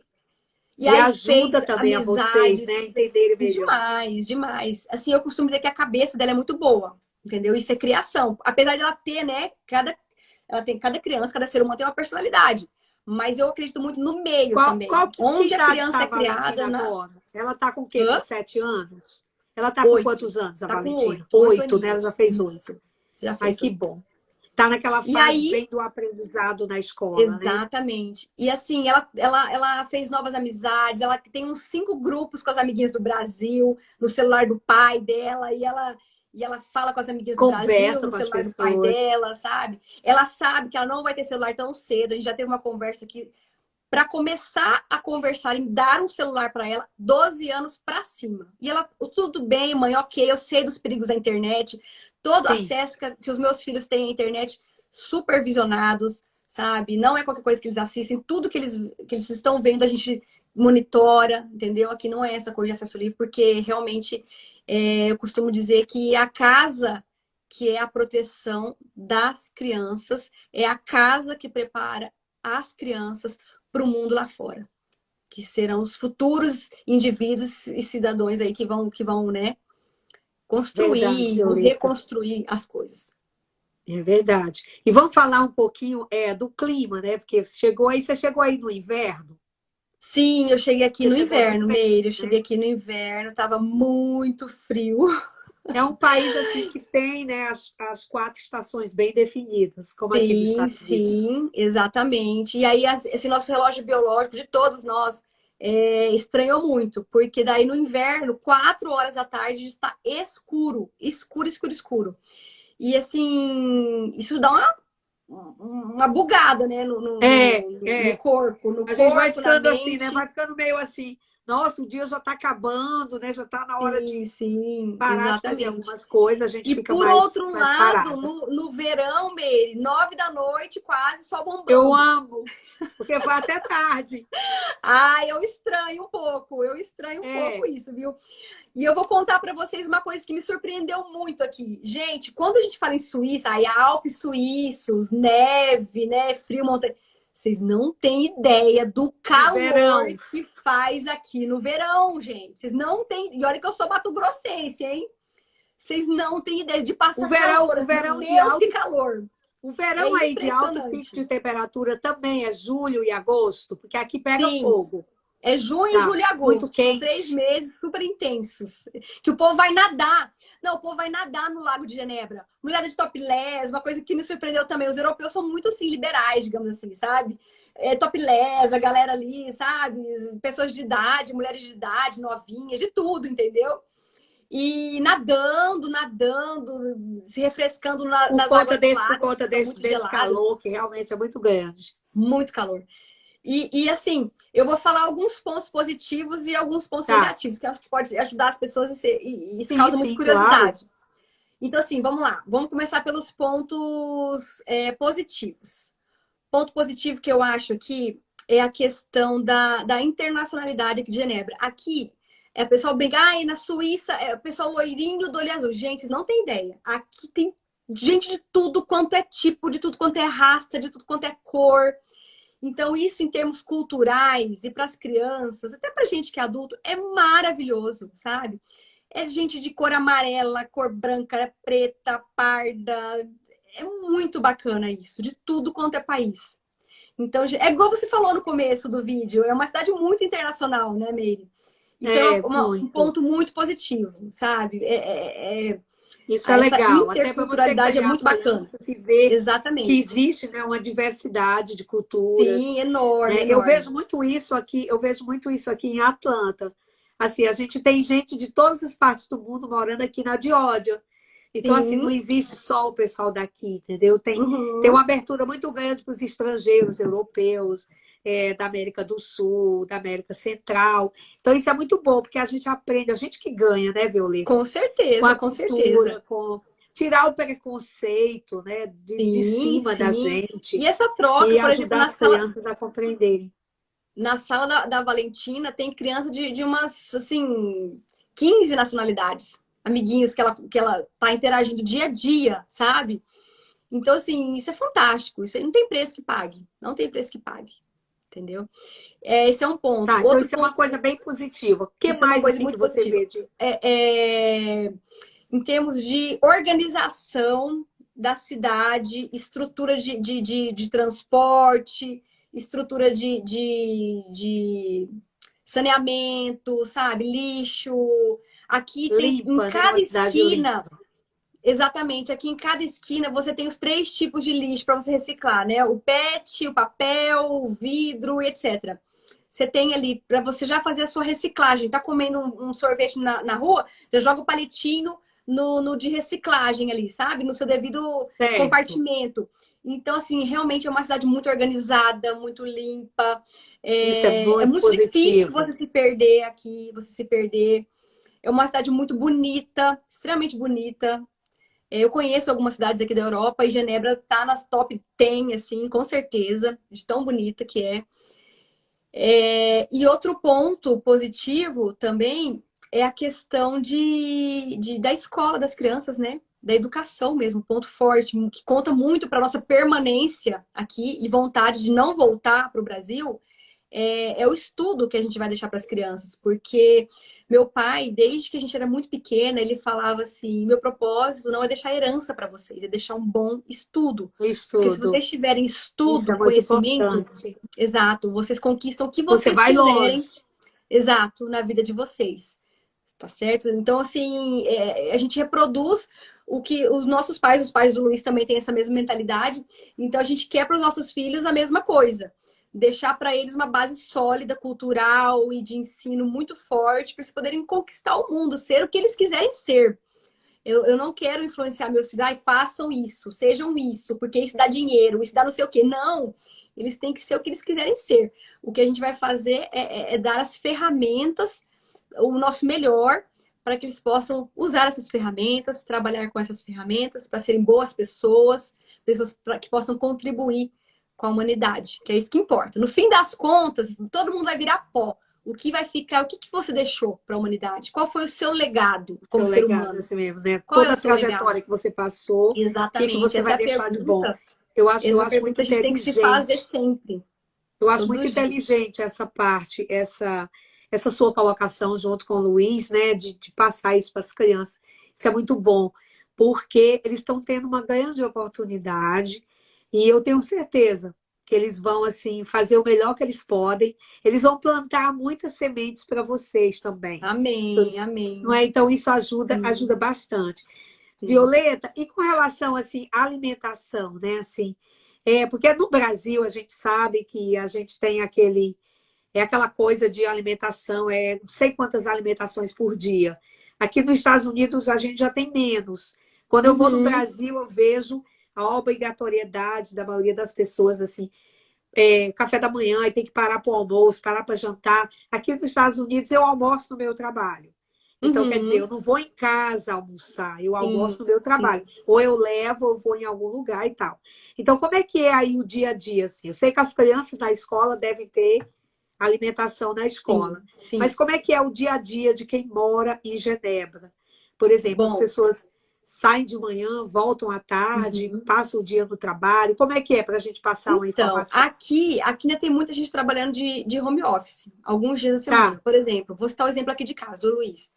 e e aí ajuda fez também a vocês, amizades, né, a entenderem melhor. demais, demais. Assim, eu costumo dizer que a cabeça dela é muito boa, entendeu? Isso é criação. Apesar de ela ter, né, cada criança, cada ser humano tem uma personalidade. Mas eu acredito muito no meio também. Que Onde a idade criança está é a Valentina criada na. agora? Ela está com o quê? Com Hã? 7 anos? Ela está com 8. quantos anos, a Tá com Valentina? 8 8, né? Ela já aninhos. fez Isso. 8. Você já Ai, fez que 8. bom. Tá naquela E fase aí, bem do aprendizado na escola, né? exatamente. E assim, ela fez novas amizades, ela tem uns 5 grupos com as amiguinhas do Brasil, no celular do pai dela, e ela fala com as amiguinhas do Brasil, Conversa no com as celular do pai pessoas. dela, sabe? Ela sabe que ela não vai ter celular tão cedo. A gente já teve uma conversa aqui para começar a conversar em dar um celular para ela, 12 anos para cima. E ela, tudo bem, mãe, ok, eu sei dos perigos da internet, todo Sim, acesso que os meus filhos têm à internet, supervisionados, sabe? Não é qualquer coisa que eles assistem, tudo que eles estão vendo a gente monitora, entendeu? Aqui não é essa coisa de acesso livre, porque realmente eu costumo dizer que a casa que é a proteção das crianças, é a casa que prepara as crianças para o mundo lá fora, que serão os futuros indivíduos e cidadãos aí que vão, né, verdade, construir, Violeta. reconstruir as coisas. É verdade. E vamos falar um pouquinho do clima, né? Porque você chegou aí no inverno. Sim, eu cheguei aqui Você no chegou no inverno, inverno, Meire. Eu né? cheguei aqui no inverno, tava muito frio. É um país assim que tem, né, as 4 estações bem definidas, como aqui nos Sim, Estados Unidos. sim, exatamente. E aí, esse nosso relógio biológico de todos nós estranhou muito, porque daí no inverno, 4 horas da tarde, está escuro, escuro, escuro, escuro. E assim, isso dá uma bugada, né, no, no, É, no, no é. corpo, no A gente vai corpo, na ficando assim, né? mente. Vai ficando meio assim. Nossa, o dia já está acabando, né? Já está na hora de Sim, sim, parar de fazer exatamente. algumas coisas, a gente E fica por outro mais lado, parada. no verão, Meire, 9 da noite, quase só Eu bombando. amo, porque vai até tarde. Ah, eu estranho um pouco É, isso, viu? E eu vou contar para vocês uma coisa que me surpreendeu muito aqui. Gente, quando a gente fala em Suíça, aí Alpes suíços, neve, né, frio, montanha, vocês não têm ideia do no calor verão. que faz aqui no verão, gente. Vocês não têm, e olha que eu sou mato-grossense, hein? Vocês não têm ideia de passar calor, O assim, meu verão de Deus, que alto, calor. o É verão aí de alto pico impressionante. de temperatura também é julho e agosto, porque aqui pega Sim, fogo. é junho, Tá julho e muito agosto. São três quente. meses super intensos. Que o povo vai nadar. Não, o povo vai nadar no Lago de Genebra. Mulher de topless, uma coisa que me surpreendeu também. Os europeus são muito, assim, liberais, digamos assim, sabe? Topless, a galera ali, sabe? Pessoas de idade, mulheres de idade, novinhas, de tudo, entendeu? E nadando, nadando, se refrescando nas águas do Por lago, que conta são muito desse geladas. calor que realmente é muito grande. Muito calor. Assim, eu vou falar alguns pontos positivos e alguns pontos Tá. negativos, que eu acho que pode ajudar as pessoas e isso Sim, causa muita sim, claro. curiosidade. Então, assim, vamos lá. Vamos começar pelos pontos positivos. Ponto positivo que eu acho aqui é a questão da internacionalidade aqui de Genebra. Aqui, o pessoal brinca, na Suíça, o pessoal loirinho do olho azul. Gente, vocês não têm ideia. Aqui tem gente de tudo quanto é tipo, de tudo quanto é raça, de tudo quanto é cor. Então, isso em termos culturais e para as crianças, até para gente que é adulto, é maravilhoso, sabe? É gente de cor amarela, cor branca, preta, parda. É muito bacana isso, de tudo quanto é país. Então, é igual você falou no começo do vídeo, é uma cidade muito internacional, né, Meire? Isso é um muito. ponto muito positivo, sabe? Isso é Essa legal, até para você interculturalidade é ganhar muito as bacana. crianças e ver que Exatamente. existe, né, uma diversidade de culturas, Sim, enorme, né? Eu enorme. vejo muito isso aqui, eu vejo muito isso aqui em Atlanta. Assim, a gente tem gente de todas as partes do mundo morando aqui na Geórgia. Então, assim, não Sim. existe só o pessoal daqui, entendeu? Tem Uhum. uma abertura muito grande para os estrangeiros europeus, da América do Sul, da América Central. Então, isso é muito bom, porque a gente aprende, a gente que ganha, né, Violeta? Com Com a certeza, com certeza. cultura, com tirar o preconceito, né, de Sim, cima da sim. gente E essa troca, e por exemplo, ajudar as crianças a compreenderem. na sala da Valentina tem criança de umas, assim, 15 nacionalidades. Amiguinhos que ela tá interagindo dia a dia, sabe? Então, assim, isso é fantástico. Isso aí não tem preço que pague. Não tem preço que pague. Entendeu? Esse é um ponto. Tá, então Outro isso é uma ponto, coisa bem positiva. O que isso é uma mais coisa assim que muito você positiva. vê de Em termos de organização da cidade, estrutura de transporte, estrutura de saneamento, sabe? Lixo. Aqui tem em limpa, né? cada Uma cidade esquina, limpa. exatamente, aqui em cada esquina você tem os 3 tipos de lixo para você reciclar, né? O PET, o papel, o vidro, etc. Você tem ali para você já fazer a sua reciclagem. Tá comendo um sorvete na rua, já joga o palitinho no de reciclagem ali, sabe? No seu devido Certo. compartimento. Então, assim, realmente é uma cidade muito organizada, muito limpa. Isso é É muito muito difícil positivo. você se perder aqui, você se perder. É uma cidade muito bonita, extremamente bonita. Eu conheço algumas cidades aqui da Europa e Genebra tá nas top 10, assim, com certeza, de tão bonita que é. E outro ponto positivo também é a questão da escola das crianças, né? Da educação mesmo, ponto forte, que conta muito para nossa permanência aqui e vontade de não voltar para o Brasil, é o estudo que a gente vai deixar para as crianças, porque meu pai, desde que a gente era muito pequena, ele falava assim: meu propósito não é deixar herança para vocês, é deixar um bom estudo. O Porque se estudo. vocês tiverem Isso é estudo, muito conhecimento, importante. exato, vocês conquistam o que Você vocês vai quiserem, longe. exato, na vida de vocês. Tá certo? Então, assim, a gente reproduz o que os nossos pais, os pais do Luiz também têm essa mesma mentalidade. Então, a gente quer para os nossos filhos a mesma coisa. Deixar para eles uma base sólida, cultural e de ensino muito forte, para eles poderem conquistar o mundo, ser o que eles quiserem ser. Eu não quero influenciar meus filhos, ai, façam isso, sejam isso, porque isso dá dinheiro, isso dá não sei o quê. Não, eles têm que ser o que eles quiserem ser. O que a gente vai fazer é dar as ferramentas, o nosso melhor, para que eles possam usar essas ferramentas, trabalhar com essas ferramentas, para serem boas pessoas, pessoas que possam contribuir com a humanidade, que é isso que importa. No fim das contas, todo mundo vai virar pó. O que vai ficar, o que você deixou para a humanidade? Qual foi o seu legado O como seu ser legado, humano? assim mesmo, né? Qual é Toda o a seu legado? trajetória que você passou, o que Exatamente. você Essa vai é a deixar de bom. pergunta. Eu Essa é uma acho muito pergunta que a gente tem que se fazer inteligente. sempre, Eu acho todos muito os dias. inteligente essa parte, essa sua colocação junto com o Luiz, né? De passar isso para as crianças. Isso é muito bom, porque eles estão tendo uma grande oportunidade e eu tenho certeza que eles vão assim fazer o melhor que eles podem. Eles vão plantar muitas sementes para vocês também. Então, Amém, não amém. é? Então isso ajuda, Sim, ajuda bastante. sim. Violeta, e com relação assim à alimentação, né? Assim, porque no Brasil a gente sabe que a gente tem aquela coisa de alimentação, não sei quantas alimentações por dia. Aqui nos Estados Unidos a gente já tem menos. Quando eu vou no Uhum. Brasil, eu vejo a obrigatoriedade da maioria das pessoas, assim, café da manhã, e tem que parar para o almoço, parar para jantar. Aqui nos Estados Unidos eu almoço no meu trabalho. Então, quer dizer, eu Uhum. não vou em casa almoçar, eu almoço Sim, no meu trabalho. sim, Ou eu levo, ou vou em algum lugar e tal. Então, como é que é aí o dia a dia, assim? Eu sei que as crianças na escola devem ter alimentação na escola. sim, Mas sim. como é que é o dia a dia de quem mora em Genebra? Por exemplo, as Bom, pessoas saem de manhã, voltam à tarde, uhum. passam o dia no trabalho. Como é que é para a gente passar uma Então, informação? aqui ainda tem muita gente trabalhando de home office, alguns dias da Tá, semana. Por exemplo, vou citar o exemplo aqui de casa, do Luiz.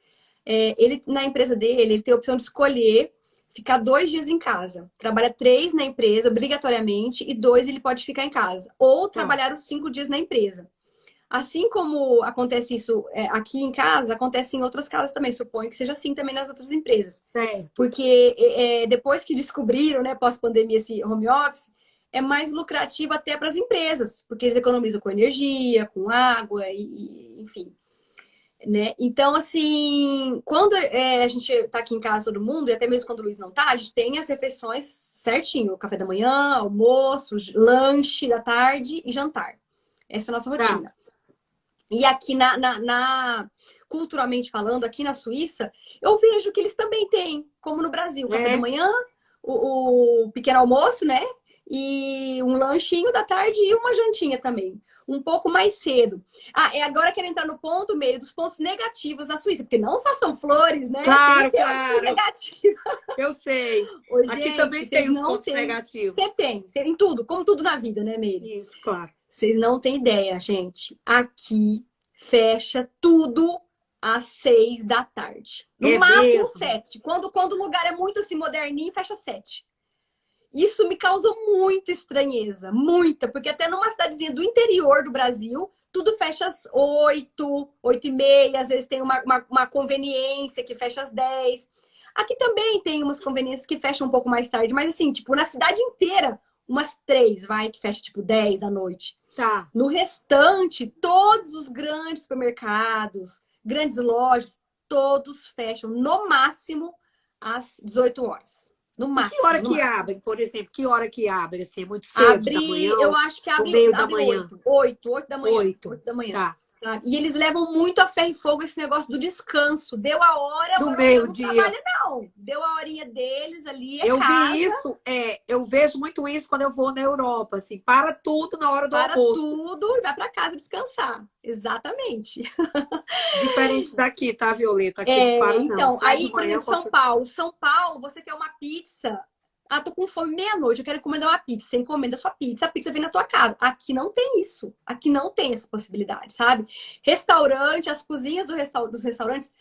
Ele, na empresa dele, ele tem a opção de escolher ficar 2 dias em casa. Trabalha 3 na empresa, obrigatoriamente, e 2 ele pode ficar em casa. Ou tá. trabalhar os 5 dias na empresa. Assim como acontece isso aqui em casa, acontece em outras casas também. Suponho que seja assim também nas outras empresas. Certo. Porque depois que descobriram, né, pós-pandemia, esse home office, é mais lucrativo até para as empresas, porque eles economizam com energia, com água, enfim. Né? Então, assim, quando a gente está aqui em casa, todo mundo, e até mesmo quando o Luiz não tá, a gente tem as refeições certinho: o café da manhã, almoço, lanche da tarde e jantar. Essa é a nossa Tá. rotina. E aqui culturalmente falando, aqui na Suíça, eu vejo que eles também têm, como no Brasil, café da É. manhã, o pequeno almoço, né? E um lanchinho da tarde e uma jantinha também. Um pouco mais cedo. Agora quero entrar no ponto meio dos pontos negativos da Suíça, porque não só são flores, né? Claro, Tem as coisas claro. negativas. Eu sei. Ô, Aqui gente, também vocês tem os não pontos têm. Você negativos. tem, em tudo, como tudo na vida, né, Meire? Isso, claro. Vocês não têm ideia, gente. Aqui fecha tudo às 6 da tarde. No É máximo mesmo. 7. Quando o lugar é muito assim moderninho, fecha 7. Isso me causou muita estranheza, muita, porque até numa cidadezinha do interior do Brasil, tudo fecha às 8, 8h30, às vezes tem uma conveniência que fecha às 10. Aqui também tem umas conveniências que fecham um pouco mais tarde, mas assim, tipo, na cidade inteira, umas 3, vai, que fecha tipo 10 da noite. Tá. No restante, todos os grandes supermercados, grandes lojas, todos fecham no máximo às 18 horas. No E que hora máximo, no que máximo. abre, por exemplo? Que hora que abre? Assim, é muito cedo da manhã Eu acho que ou meio da abre manhã? 8 da manhã. 8. 8 da manhã. Tá. Sabe? E eles levam muito a ferro e fogo esse negócio do descanso. Deu a hora, Do agora não meio-dia. trabalha, não. Deu a horinha deles ali, é Eu vi casa, isso, eu vejo muito isso quando eu vou na Europa, assim, para tudo na hora do para almoço. tudo e vai para casa descansar. Exatamente. Diferente daqui, tá, Violeta? Aqui não para, não. Então, Sai de aí, por manhã, exemplo, São continua. Paulo. São Paulo, você quer uma pizza. Ah, tô com fome meia-noite, eu quero encomendar uma pizza. Você encomenda a sua pizza, a pizza vem na tua casa. Aqui não tem isso. Aqui não tem essa possibilidade, sabe? Restaurante, as cozinhas dos restaurantes,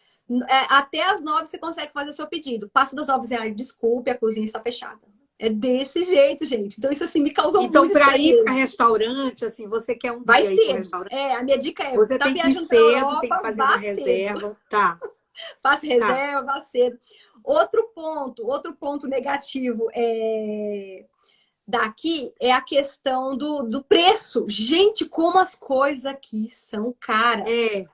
até às 9 você consegue fazer o seu pedido. Passa das 9 e desculpe, a cozinha está fechada. É desse jeito, gente. Então, isso assim me causou Então, muito para ir para estranheza. restaurante, assim, você quer um Vai dia ir para cedo. restaurante, A minha dica é, você tá tem que ir viajando para cedo, tem que Europa, fazer uma vá cedo. reserva. Tá, Faça tá. reserva cedo. Outro ponto negativo daqui é a questão do preço. Gente, como as coisas aqui são caras. É,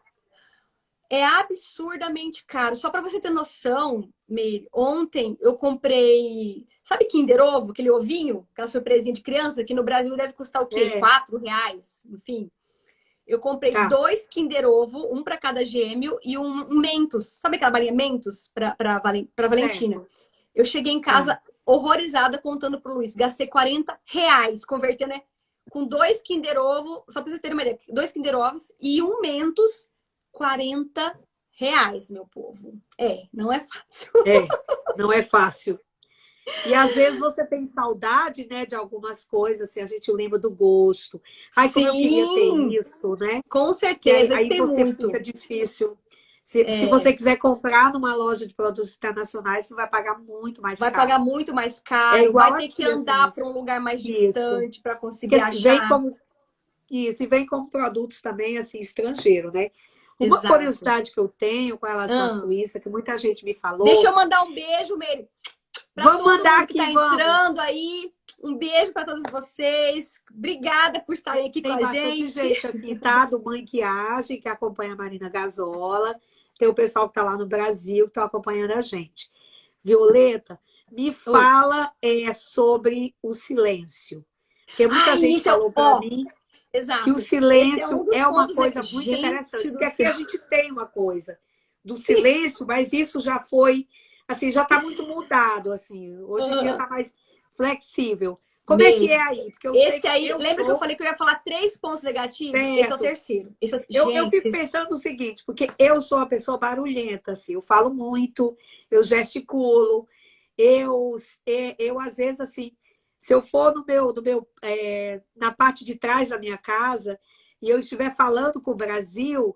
É absurdamente caro. Só para você ter noção, Meire, ontem eu comprei, sabe Kinder Ovo, aquele ovinho, aquela surpresinha de criança, que no Brasil deve custar o quê? é, R$ 4, enfim. Eu comprei tá, 2 Kinder Ovo, um para cada gêmeo e um Mentos. Sabe aquela balinha Mentos para Valentina? certo, Eu cheguei em tá. casa horrorizada contando pro Luiz. Gastei R$ 40, convertendo, né? Com 2 Kinder Ovo, só para vocês terem uma ideia, 2 Kinder Ovos e um Mentos, R$ 40, meu povo. Não é fácil. É, não é fácil. E às vezes você tem saudade, né, de algumas coisas, assim, a gente lembra do gosto. Ai, como eu queria ter Sim, isso, né? com Que aí, certeza, isso aí tem você fica muito. difícil. Se você quiser comprar numa loja de produtos internacionais, você vai pagar muito mais Vai pagar caro. muito mais É caro, igual vai ter que aqui, assim, andar para um lugar mais isso. distante para conseguir Porque vem achar. como isso, e vem como produtos também, assim, estrangeiro, né? Uma Exato. curiosidade que eu tenho com relação à Ah, Suíça, que muita gente me deixa falou, eu mandar um beijo, Meire, para vamos todo mandar mundo que aqui, está entrando vamos. aí. Um beijo para todos vocês. Obrigada por estarem aqui com Tem a bastante gente. gente aqui, tá? Do Mãe que Age, que acompanha a Marina Gazola. Tem o pessoal que está lá no Brasil, que está acompanhando a gente. Violeta, me Oi. fala sobre o silêncio. Porque muita Ai, gente esse é falou para ó, mim que o exato. Esse é um silêncio dos é uma pontos. coisa muito interessante. Gente Porque do aqui céu. a gente tem uma coisa do Sim. silêncio, mas isso já foi, assim, já está muito mudado, assim. Hoje em dia está mais flexível. Como é que é Meire. aí? Porque eu sei Esse que aí, eu lembra que eu sou falei que eu ia falar 3 pontos negativos? Esse é o perto. terceiro. Eu Gente, fico pensando no seguinte, porque eu sou uma pessoa barulhenta, assim, eu falo muito, eu gesticulo, eu às vezes, assim, se eu for na parte de trás da minha casa e eu estiver falando com o Brasil,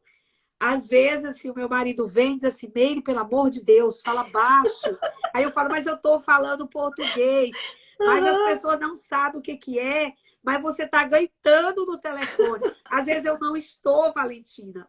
às vezes, assim, o meu marido vem e diz assim, Meire, pelo amor de Deus, fala baixo. Aí eu falo, mas eu estou falando português. mas as Aham, pessoas não sabem o que que é, mas você está gritando no telefone. Às vezes eu não estou, Valentina,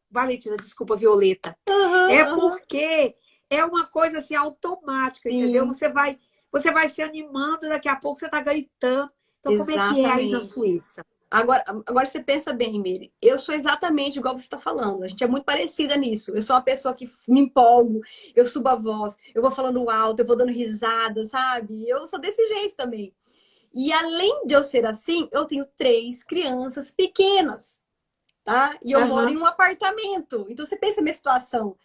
desculpa, Violeta. aham, É aham. porque é uma coisa assim automática, entendeu? Sim, Você vai se animando, daqui a pouco você está gritando. Então, como é que é aí na exatamente. Suíça? Agora você pensa bem, Miri. Eu sou exatamente igual você está falando. A gente é muito parecida nisso. Eu sou uma pessoa que me empolgo, eu subo a voz, eu vou falando alto, eu vou dando risada, sabe? Eu sou desse jeito também. E além de eu ser assim, eu tenho 3 crianças pequenas, tá? E eu moro em Aham, um apartamento. Então você pensa na minha situação.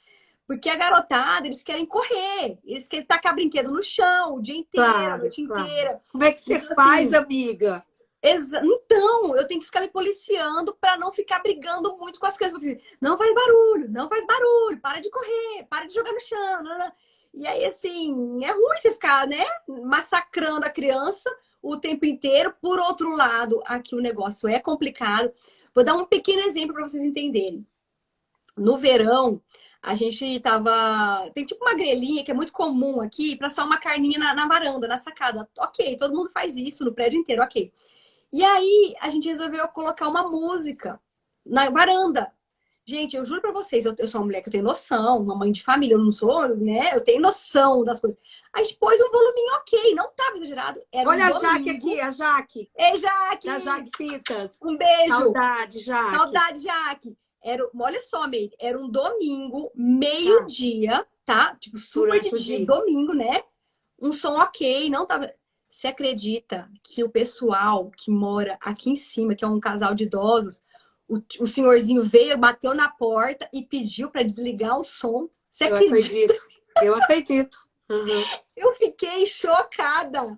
Porque a garotada, eles querem correr, eles querem tacar brinquedo no chão o dia inteiro, a claro, noite claro. inteira. Como é que você Então, faz, assim, amiga? então, eu tenho que ficar me policiando para não ficar brigando muito com as crianças. Não faz barulho, não faz barulho, para de correr, para de jogar no chão. Não, não. E aí, assim, é ruim você ficar, né, massacrando a criança o tempo inteiro. Por outro lado, aqui o negócio é complicado. Vou dar um pequeno exemplo para vocês entenderem. No verão, a gente tava. Tem tipo uma grelhinha que é muito comum aqui para assar uma carninha na varanda, na sacada. Ok, todo mundo faz isso no prédio inteiro, ok. E aí a gente resolveu colocar uma música na varanda. Gente, eu juro pra vocês, eu sou uma mulher que eu tenho noção, uma mãe de família, eu não sou, né? Eu tenho noção das coisas. A gente pôs um voluminho ok, não tava exagerado, era um Olha a Jaque aqui, domingo. a Jaque, Ei, da Jaque! Jaque Fitas. Um beijo! Saudade, Jaque. Saudade, Jaque! Olha só, Meire, era um domingo, Tá, meio-dia, tá? Tipo, super de durante o dia, dia. domingo, né? Um som ok, não tava. Você acredita que o pessoal que mora aqui em cima, que é um casal de idosos, o senhorzinho veio, bateu na porta e pediu para desligar o som? Você Eu acredita? acredito. Eu acredito. Uhum. Eu fiquei chocada.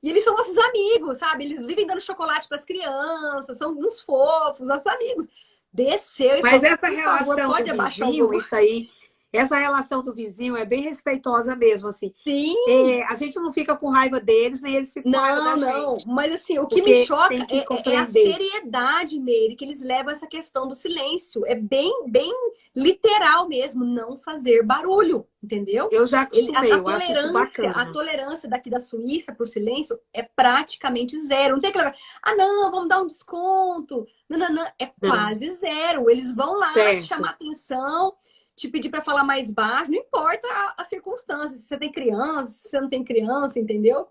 E eles são nossos amigos, sabe? Eles vivem dando chocolate para as crianças, são uns fofos, nossos amigos. Desceu e Mas falou: essa por favor, relação do pode abaixar o vizinho, volume? isso aí, essa relação do vizinho é bem respeitosa mesmo, assim. Sim, É, a gente não fica com raiva deles, nem eles ficam com raiva da não, não. gente, Mas assim, o que me porque choca tem que é a compreender. seriedade, Meire, que eles levam essa questão do silêncio. É bem literal mesmo, não fazer barulho, entendeu? Eu já acostumei, A eu acho isso tolerância, a bacana. tolerância daqui da Suíça por silêncio é praticamente zero. Não tem aquela, não, vamos dar um desconto. Não, não, não. É Não, quase zero. Eles vão lá te chamar certo. atenção, te pedir para falar mais baixo, não importa a circunstância, se você tem criança, se você não tem criança, entendeu?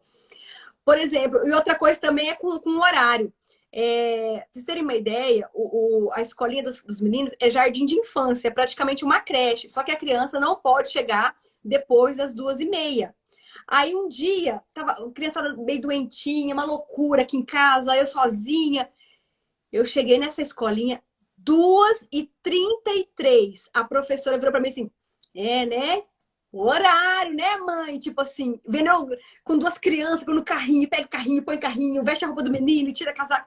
Por exemplo, e outra coisa também é com o horário. Pra vocês terem uma ideia, a escolinha dos meninos é jardim de infância, é praticamente uma creche, só que a criança não pode chegar depois das 2h30. Aí um dia, tava a criançada meio doentinha, uma loucura aqui em casa, eu sozinha. Eu cheguei nessa escolinha 2h33. A professora virou para mim assim: né? O horário, né, mãe? Tipo assim, vendo eu com 2 crianças, no carrinho, pega o carrinho, põe o carrinho, veste a roupa do menino e tira casaco.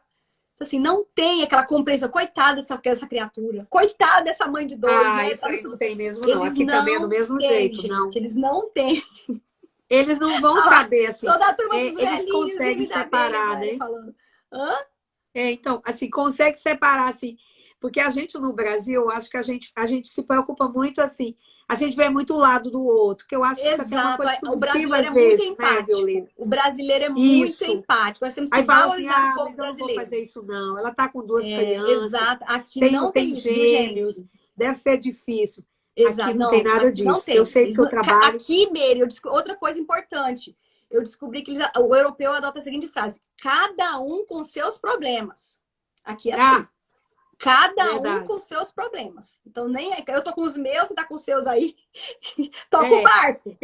Então, assim, não tem aquela compreensão. Coitada dessa criatura. Coitada dessa mãe de dois, Ah, né? isso Tá no... aí não tem mesmo, não. Eles Aqui também é do não mesmo têm, jeito, não. gente. Eles não têm. Eles não vão Ah lá, saber, assim. sou da turma dos Eles velhinhos e conseguem me dá bem a separar, galera né? falando. Hã? Então, assim, consegue separar, assim, porque a gente no Brasil, eu acho que a gente se preocupa muito, assim, a gente vê muito o lado do outro, que eu acho que isso até é uma Exato. coisa O positiva brasileiro às é muito vezes, né, empático. Violeta? O brasileiro é muito Isso. empático. Nós temos que Aí fala assim, valorizar o ah, povo mas eu não vou brasileiro. fazer isso, não. Ela tá com 2 crianças, Exato. Aqui não tem tem isso, viu, gente? gêmeos, deve ser difícil. Aqui Exato. não tem Não, nada aqui não disso. Eu tem. sei porque eu trabalho. Aqui, Meire, outra coisa importante. Eu descobri que o europeu adota a seguinte frase: cada um com seus problemas. Aqui é assim. Ah, Cada um com verdade. seus problemas. Então, nem eu tô com os meus, você tá com os seus aí. Toca o É, barco.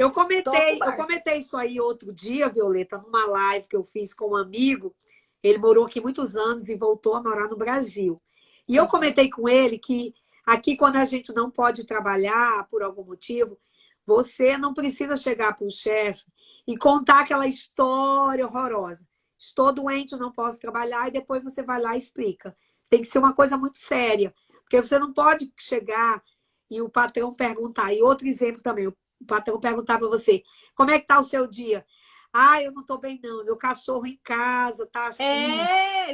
Toca o eu barco. comentei isso aí outro dia, Violeta, numa live que eu fiz com um amigo. Ele morou aqui muitos anos e voltou a morar no Brasil. E eu Aham. comentei com ele que aqui, quando a gente não pode trabalhar por algum motivo, você não precisa chegar para o chefe e contar aquela história horrorosa. Estou doente, eu não posso trabalhar, e depois você vai lá e explica. Tem que ser uma coisa muito séria, porque você não pode chegar e o patrão perguntar. E outro exemplo também, o patrão perguntar para você, como é que está o seu dia? Ah, eu não estou bem, não. Meu cachorro em casa tá assim.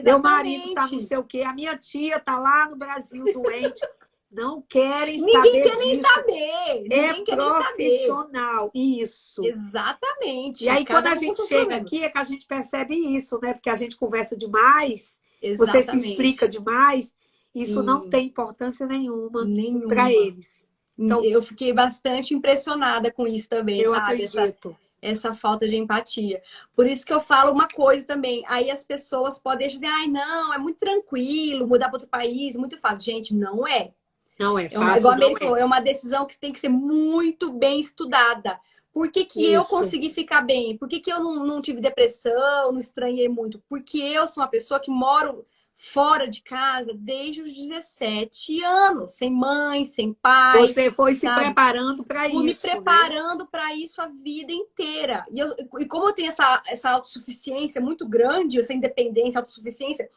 Meu marido tá não Exatamente. sei o quê. A minha tia tá lá no Brasil doente. não querem Ninguém saber quer nem disso. saber. Ninguém quer nem saber. Profissional, isso. Exatamente. E aí, quando Cada a um com gente seus chega problemas. aqui, é que a gente percebe isso, né? Porque a gente conversa demais, você se explica Exatamente. demais, isso não Sim, tem importância nenhuma para nenhuma. eles. Então, Eu fiquei bastante impressionada com isso também, eu sabe? acredito. Essa falta de empatia. Por isso que eu falo uma coisa também. Aí as pessoas podem dizer, ai, não, é muito tranquilo mudar para outro país, muito fácil. Gente, não é. Não é Igual fácil, a não Mary é. falou, é uma decisão que tem que ser muito bem estudada. Por que que eu Isso. consegui ficar bem? Por que que eu não tive depressão, não estranhei muito? Porque eu sou uma pessoa que moro fora de casa desde os 17 anos, sem mãe, sem pai, Você foi se sabe? preparando para Fui me isso, né? preparando para isso a vida inteira. E como eu tenho essa autossuficiência muito grande, essa independência, autossuficiência,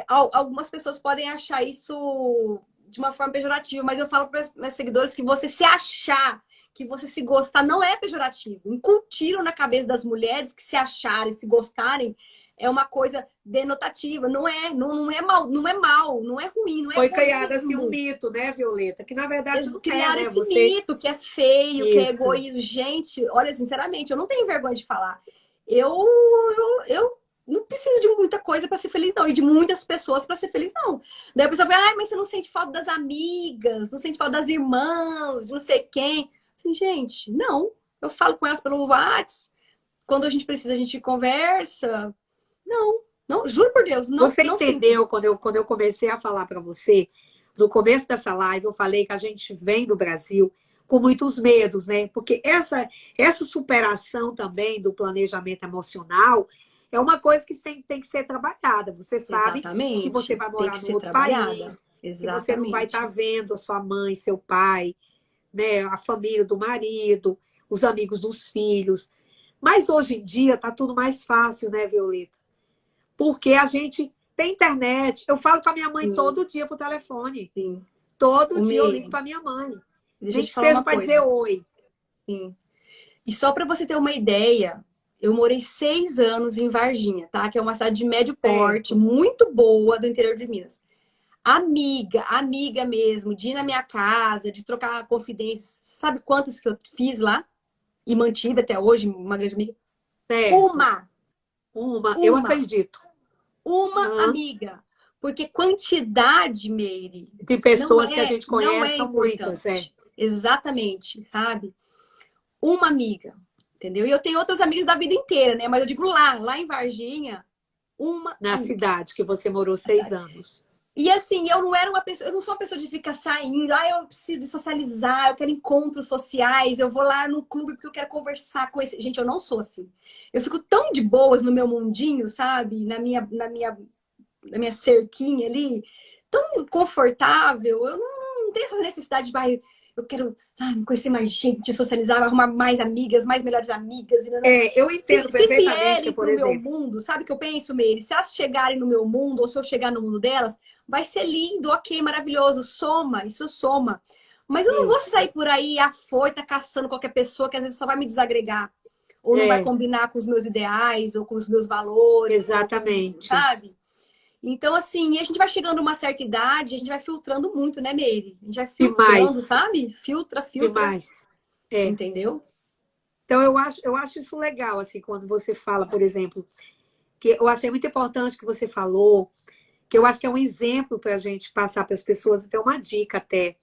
algumas pessoas podem achar isso de uma forma pejorativa, mas eu falo para os meus seguidores que você se achar, que você se gostar, não é pejorativo. Incutiram na cabeça das mulheres que se acharem, se gostarem, é uma coisa denotativa. Não é mal, não é ruim, não é Foi criado assim um egoísmo. mito, né, Violeta? Que na verdade Eles não é, criaram né? esse Você. mito que é feio, que é Isso. egoísmo. Gente, olha, sinceramente, eu não tenho vergonha de falar. Eu não preciso de muita coisa para ser feliz, não. E de muitas pessoas para ser feliz, não. Daí a pessoa vai, ai, mas você não sente falta das amigas, não sente falta das irmãs, de não sei quem. Assim, gente, não. Eu falo com elas pelo WhatsApp. Quando a gente precisa, a gente conversa. Não, não, juro por Deus, não, Você não sinto. entendeu quando eu comecei a falar para você, no começo dessa live, eu falei que a gente vem do Brasil com muitos medos, né? Porque essa superação também do planejamento emocional é uma coisa que sempre tem que ser trabalhada. Você sabe que você Exatamente. vai Tem que morar num ser outro trabalhada. país, que você não vai estar Exatamente. vendo a sua mãe, seu pai, né? A família do marido, os amigos dos filhos. Mas hoje em dia está tudo mais fácil, né, Violeta? Porque a gente tem internet. Eu falo com a minha mãe Sim, todo dia por telefone. sim. Todo O dia eu ligo Meire, para minha mãe. deixa eu Nem te que falar seja uma para dizer coisa. oi. Sim. E só para você ter uma ideia, eu morei 6 anos em Varginha, tá? Que é uma cidade de médio porte, Certo. muito boa do interior de Minas. Amiga, amiga mesmo, de ir na minha casa, de trocar confidências. Sabe quantas que eu fiz lá? E mantive até hoje, uma grande amiga? Certo. Uma! Eu Uma! acredito. Uma Hã? amiga. Porque quantidade, Meire, De não pessoas que a é, gente não conhece é são muitas, é. importante. Exatamente, sabe? Uma amiga, entendeu? E eu tenho outras amigas da vida inteira, né? Mas eu digo lá em Varginha, uma Na amiga. cidade que você morou 6 anos. E assim, eu não era uma pessoa, eu não sou uma pessoa de ficar saindo, eu preciso de socializar, eu quero encontros sociais, eu vou lá no clube porque eu quero conversar com esse. Gente, eu não sou assim. Eu fico tão de boas no meu mundinho, sabe? Na minha cerquinha ali, tão confortável. Eu não tenho essa necessidade de, eu quero, sabe, conhecer mais gente, socializar, arrumar mais amigas, mais melhores amigas. Eu entendo Se perfeitamente que, vierem por para o meu exemplo, mundo, sabe o que eu penso, Meire? Se elas chegarem no meu mundo, ou se eu chegar no mundo delas, vai ser lindo, ok, maravilhoso, soma, isso soma. Mas eu não vou isso. sair por aí afoita, caçando qualquer pessoa que às vezes só vai me desagregar. Ou não vai É, combinar com os meus ideais, ou com os meus valores, ou com, exatamente. sabe? Então, assim, a gente vai chegando a uma certa idade, a gente vai filtrando muito, né, Meire? A gente vai filtrando, Demais. sabe? Filtra, filtra, Demais. É. entendeu? Então, eu acho isso legal, assim, quando você fala, por exemplo, que eu achei muito importante que você falou, que eu acho que é um exemplo para a gente passar para as pessoas, até uma dica até.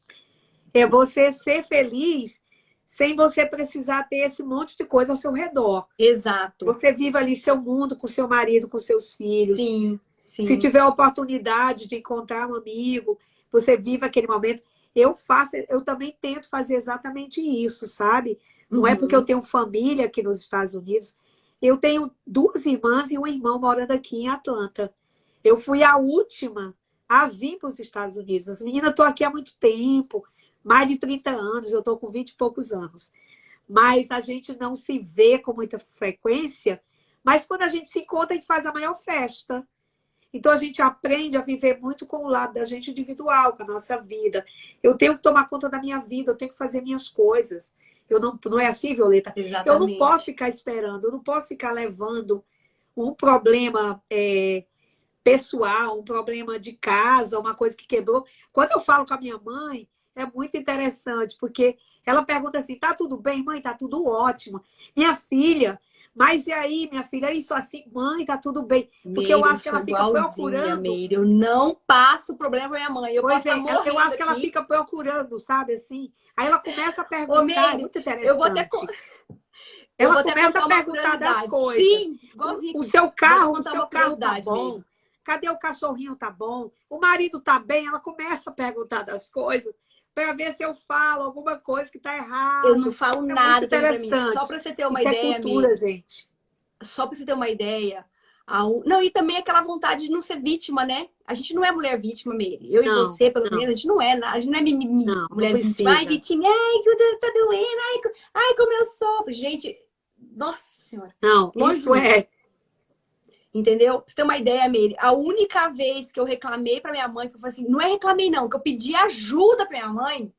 É você ser feliz sem você precisar ter esse monte de coisa ao seu redor. Exato. Você vive ali seu mundo com seu marido, com seus filhos. Sim, Se sim. tiver a oportunidade de encontrar um amigo, você vive aquele momento. Eu também tento fazer exatamente isso, sabe? Não é porque eu Uhum. tenho família aqui nos Estados Unidos. Eu tenho duas irmãs e um irmão morando aqui em Atlanta. Eu fui a última a vir para os Estados Unidos. As meninas estão aqui há muito tempo, mais de 30 anos, eu estou com 20 e poucos anos. Mas a gente não se vê com muita frequência. Mas quando a gente se encontra, a gente faz a maior festa. Então a gente aprende a viver muito com o lado da gente individual, com a nossa vida. Eu tenho que tomar conta da minha vida, eu tenho que fazer minhas coisas. Eu não é assim, Violeta? Eu não posso Exatamente. ficar esperando, eu não posso ficar levando um problema pessoal, um problema de casa, uma coisa que quebrou. Quando eu falo com a minha mãe, é muito interessante, porque ela pergunta assim, tá tudo bem, mãe? Tá tudo ótimo. Minha filha, mas e aí, minha filha, isso assim, mãe, tá tudo bem. Porque eu Meire, eu acho que sou ela fica igualzinha, procurando. Meire. Eu não passo problema pra minha mãe. Eu posso Pois estar é, eu morrendo acho que ela aqui. fica procurando, sabe assim? Aí ela começa a Ô, perguntar, é Meire, muito eu vou até, interessante. eu Ela vou até começa a contar uma perguntar das curiosidade. coisas. Sim, igualzinho O aqui. seu Vou até carro, o contar seu uma carro tá curiosidade, bom? Meire. Cadê o cachorrinho tá bom? O marido tá bem? Ela começa a perguntar das coisas para ver se eu falo alguma coisa que tá Eu não errado. falo É muito nada também pra mim. Só interessante. pra você ter uma Isso é ideia, cultura, Meire. gente. Só pra você ter uma ideia. Não, e também aquela vontade de não ser vítima, né? A gente não é mulher vítima, Meire. Eu e Não, você, pelo menos, não, a gente não é mimimi, não, não mulher vítima. Ai, precisa. Vitinho, ai, que tá doendo, ai, como eu sofro. Gente, nossa senhora, Não, longe de isso mim. é. Entendeu? Pra você ter uma ideia, Meire, a única vez que eu reclamei pra minha mãe, que eu falei assim, não é reclamei não, que eu pedi ajuda pra minha mãe,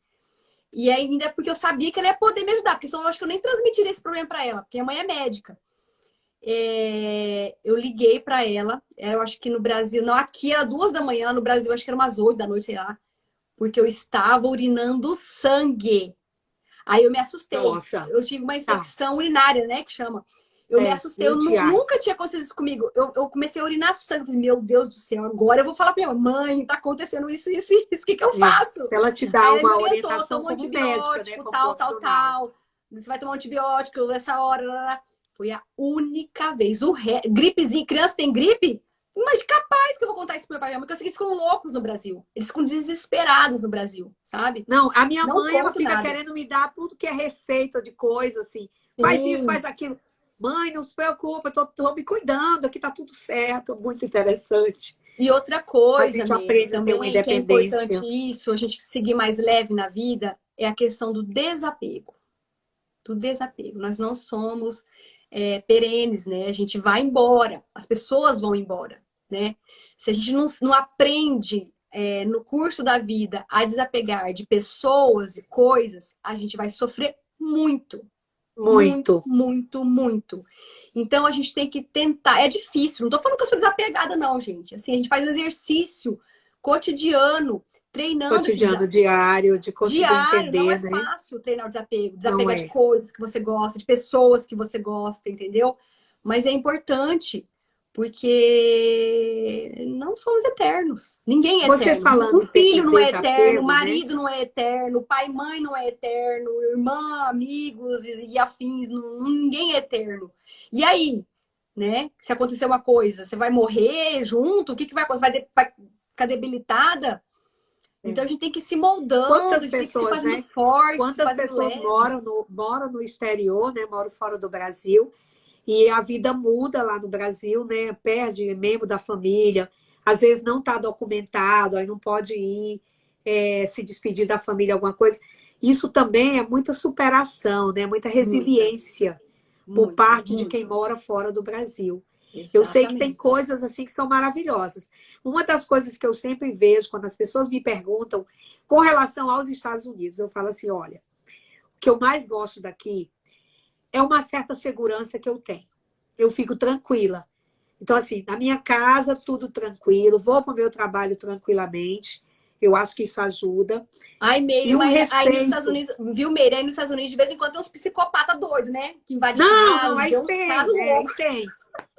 e ainda porque eu sabia que ela ia poder me ajudar, porque senão eu acho que eu nem transmitiria esse problema pra ela, porque minha mãe é médica. Eu liguei pra ela, eu acho que no Brasil, não, aqui era 2 da manhã, no Brasil acho que era umas 8 da noite, sei lá, porque eu estava urinando sangue. Aí eu me assustei. Nossa, Eu tive uma tá. infecção urinária, né? Que chama. Eu me É, assustei. Eu UTI. nunca tinha acontecido isso comigo. Eu comecei a urinar sangue. Eu falei, meu Deus do céu, agora eu vou falar pra minha mãe, tá acontecendo isso, isso, isso. O que que eu É. faço? Ela te dá Aí ela me uma orientou, orientação toma um como médica, né? antibiótico, Como tal, tal, profissional. tal. Você vai tomar um antibiótico nessa hora. Lá, lá. Foi a única vez. Gripezinha, criança tem gripe? Mas capaz que eu vou contar isso pro meu pai e minha mãe, porque eu sei que eles ficam loucos no Brasil. Eles ficam desesperados no Brasil, sabe? Não, a minha Não mãe, ela conto fica nada. querendo me dar tudo que é receita de coisa, assim. Faz isso, Sim. faz aquilo. Mãe, não se preocupa, eu tô me cuidando, aqui tá tudo certo, muito interessante. E outra A coisa, gente Meire, aprende a ter uma também que é importante independência. isso, a gente seguir mais leve na vida, é a questão do desapego. Do desapego. Nós não somos perenes, né? A gente vai embora, as pessoas vão embora, né? Se a gente não aprende no curso da vida a desapegar de pessoas e coisas, a gente vai sofrer muito. Muito, Muito. muito, muito. Então a gente tem que tentar. É difícil, não tô falando que eu sou desapegada, não, gente. Assim, a gente faz um exercício cotidiano, treinando esse Cotidiano, diário, de conseguir diário. Não é entender, né? fácil treinar o desapego, Não desapegar de é. coisas que você gosta, de pessoas que você gosta, entendeu? Mas é importante, porque não somos eternos. Ninguém é Você eterno. falando Um em filho não é eterno, desapego, né? marido não é eterno, pai e mãe não é eterno, irmã, amigos e afins, ninguém é eterno. E aí, né? Se acontecer uma coisa, você vai morrer junto? O que vai acontecer? Vai ficar debilitada? Então a É. gente tem que ir se moldando, a Quantas gente tem que ir se pessoas, fazendo né? forte, se Quantas fazendo pessoas leve. moram no exterior, né? Moram fora do Brasil e a vida muda lá no Brasil, né? Perde membro da família, às vezes não está documentado, aí não pode ir se despedir da família, alguma coisa. Isso também é muita superação, né? Muita Muita, resiliência por muita, parte de quem muita. mora fora do Brasil. Eu sei que tem Exatamente. coisas assim que são maravilhosas. Uma das coisas que eu sempre vejo quando as pessoas me perguntam com relação aos Estados Unidos, eu falo assim, olha, o que eu mais gosto daqui é uma certa segurança que eu tenho. Eu fico tranquila. Então, assim, na minha casa, tudo tranquilo, vou para o meu trabalho tranquilamente. Eu acho que isso ajuda. Ai, Meire, E um mas aí nos Estados respeito. Unidos, viu, Meire? Aí nos Estados Unidos, de vez em quando, tem uns psicopatas doidos, né? Que invade Não, casa, não, a gente vê aí uns tem, casos né? Aí loucos. tem.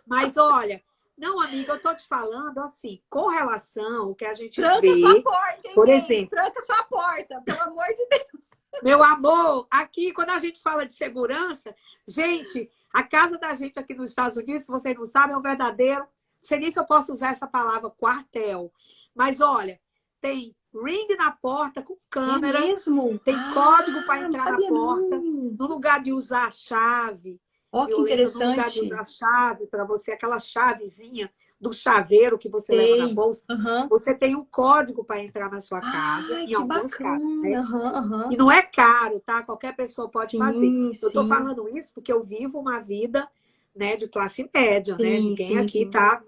Mas olha, não, amiga, eu tô te falando assim, com relação ao que a gente Tranca sua vê, porta, hein, por Meire? exemplo, Tranca sua porta, pelo amor de Deus. meu amor, aqui, quando a gente fala de segurança, gente, a casa da gente aqui nos Estados Unidos, se vocês não sabem, é um verdadeiro, não sei nem se eu posso usar essa palavra, quartel. Mas olha, tem ring na porta com É câmera, mesmo? tem código para Ah, não entrar na sabia porta, não. no lugar de usar a chave, Ó, que Violeta, no lugar de usar interessante. a chave para você, aquela chavezinha do chaveiro que você leva na Sei. bolsa, Aham. você tem um código para entrar na sua casa, Ai, em que algumas casas, bacana. né? Aham, E aham. não é caro, tá? Qualquer pessoa pode fazer. Sim, Eu estou sim. falando isso porque eu vivo uma vida, né, de classe média, né? Sim, Ninguém sim, aqui sim. está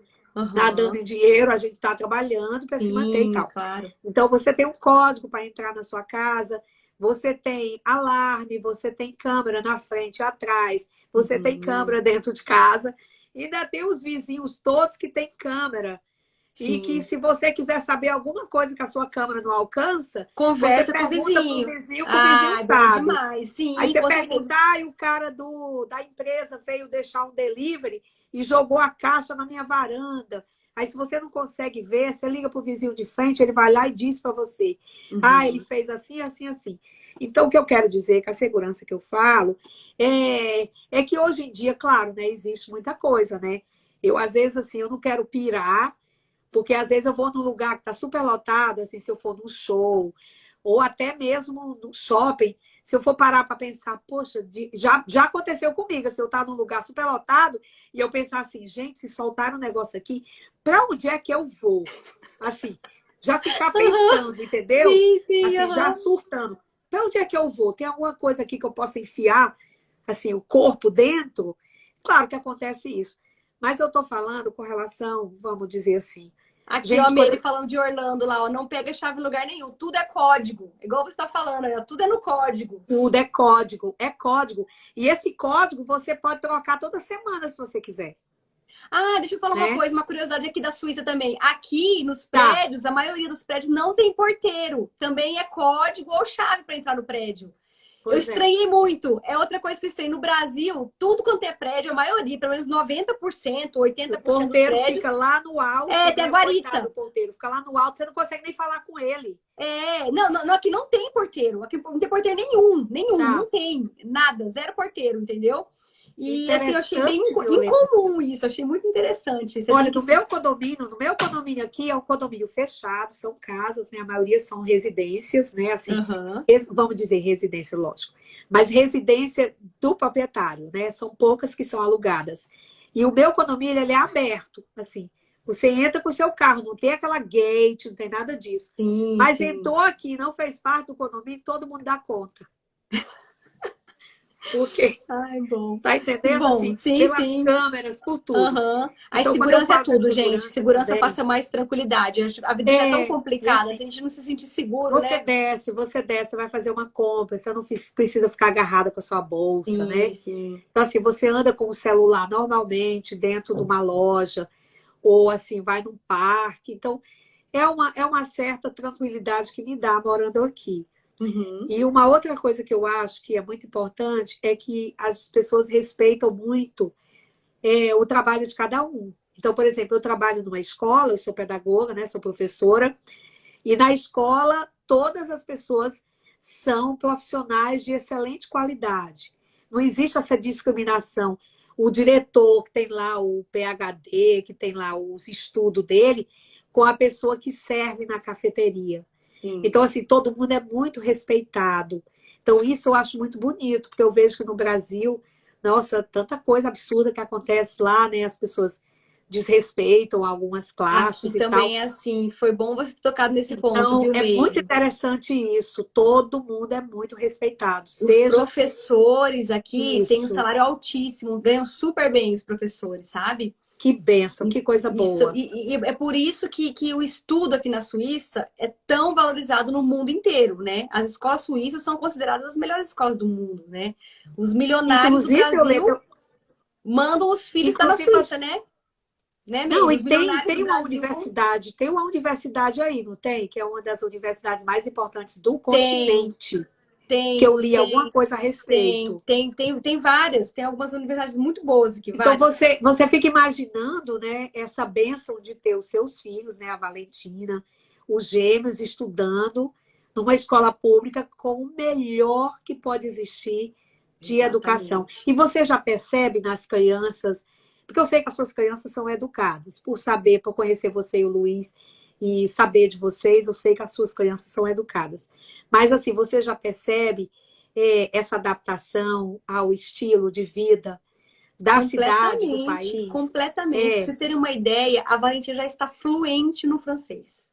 nadando Aham. em dinheiro, a gente está trabalhando para se manter e Sim, tal. claro. Então, você tem um código para entrar na sua casa, você tem alarme, você tem câmera na frente e atrás, você tem Uhum. câmera dentro de casa, e ainda tem os vizinhos todos que têm câmera E que Sim. se você quiser saber alguma coisa que a sua câmera não alcança, você Conversa com o pergunta para o vizinho. vizinho, que o vizinho Ah, é bom sabe. demais. Aí Sim, você com pergunta, certeza. e o cara da empresa veio deixar um delivery e jogou a caixa na minha varanda. Aí, se você não consegue ver, você liga para o vizinho de frente, ele vai lá e diz para você: ah, ele Uhum. fez assim, assim, assim. Então, o que eu quero dizer, que a segurança que eu falo, é que hoje em dia, claro, né, existe muita coisa, né? Eu, às vezes, assim, eu não quero pirar, porque às vezes eu vou num lugar que está super lotado, assim, se eu for num show, ou até mesmo no shopping, se eu for parar para pensar, poxa, já aconteceu comigo, se eu estar num lugar super lotado e eu pensar assim, gente, se soltaram um negócio aqui, para onde é que eu vou? Assim, já ficar Aham. pensando, entendeu? Sim, sim, Assim, já aham. surtando. Para onde é que eu vou? Tem alguma coisa aqui que eu possa enfiar, assim, o corpo dentro? Claro que acontece isso. Mas eu estou falando com relação, vamos dizer assim, Aqui, ó, gente, quando Meire falando de Orlando lá, ó, não pega chave em lugar nenhum, tudo é código. Igual você está falando, ó, tudo é no código. tudo é código, é código. E esse código você pode trocar toda semana se você quiser, Ah, deixa eu falar uma né? coisa, uma curiosidade aqui da Suíça também. Aqui nos Tá, prédios, a maioria dos prédios não tem porteiro. Também é código ou chave para entrar no prédio. Eu pois é. estranhei muito. É outra coisa que eu estranhei. No Brasil, tudo quanto é prédio, a maioria, pelo menos 90%, O 80% dos porteiro fica prédios, lá no alto, tem a né? O coitado do guarita. porteiro fica lá no alto, você não consegue nem falar com ele. Não, aqui não tem porteiro. Aqui não tem porteiro nenhum, Tá. não tem nada, zero porteiro, entendeu? E assim, eu achei bem Interessante, Violeta. incomum isso, achei muito interessante. Você tem Olha, que. no meu condomínio aqui é um condomínio fechado, são casas, né? A maioria são residências, né? Assim, Aham. vamos dizer residência, lógico, mas residência do proprietário, né? São poucas que são alugadas. E o meu condomínio, ele é aberto, assim. Você entra com o seu carro, não tem aquela gate, não tem nada disso. Sim, Mas sim. entrou aqui, não fez parte do condomínio, todo mundo dá conta. Porque, Ai, bom. tá Que entendendo? bom. Assim, Sim, pelas sim. câmeras, por tudo. Aham. Aí Então, quando eu segurança é falo da tudo, gente. segurança Segurança também, passa mais tranquilidade. A vida já é tão e complicada, se assim, a gente não se sentir seguro, você né? desce, você desce, vai fazer uma compra, você não precisa ficar agarrada com a sua bolsa, Sim, né? sim. Então, assim, você anda com o celular normalmente dentro de uma loja, ou assim, vai num parque. Então, é uma certa tranquilidade que me dá morando aqui. Uhum. E uma outra coisa que eu acho que é muito importante é que as pessoas respeitam muito o trabalho de cada um. Então, por exemplo, eu trabalho numa escola, eu sou pedagoga, né? Sou professora, e na escola todas as pessoas são profissionais de excelente qualidade. Não existe essa discriminação. O diretor que tem lá o PhD, que tem lá os estudos dele, com a pessoa que serve na cafeteria. Sim. Então, assim, todo mundo é muito respeitado. Então, isso eu acho muito bonito, porque eu vejo que no Brasil, nossa, tanta coisa absurda que acontece lá, né? As pessoas desrespeitam algumas Aqui classes e tal. também é assim. Foi bom você ter tocado nesse ponto, Então, viu, é muito Meire? interessante isso. Todo mundo é muito respeitado. Os Seja professores aqui têm um isso. salário altíssimo, ganham super bem os professores, sabe? Que bênção, que coisa Isso, boa. e é por isso que o estudo aqui na Suíça é tão valorizado no mundo inteiro, né? As escolas suíças são consideradas as melhores escolas do mundo, né? Os milionários do Inclusive, Brasil Violeta, mandam os filhos estar na inclusive, Suíça, né? Né, não, Meire? e Os tem, milionários do tem uma Brasil vão. universidade, tem uma universidade aí, não tem? Que é uma das universidades mais importantes do Tem, continente, que eu tem, li alguma tem, coisa a respeito. tem várias, tem algumas universidades muito boas aqui, Então várias. você fica imaginando, né, essa bênção de ter os seus filhos, né, a Valentina, os gêmeos estudando numa escola pública com o melhor que pode existir de educação. Exatamente. E você já percebe nas crianças, porque eu sei que as suas crianças são educadas, por saber, por conhecer você e o Luiz e saber de vocês, eu sei que as suas crianças são educadas. Mas assim, você já percebe essa adaptação ao estilo de vida da cidade, do Completamente, país. completamente. Para vocês terem uma ideia, a Valentina já está fluente no francês.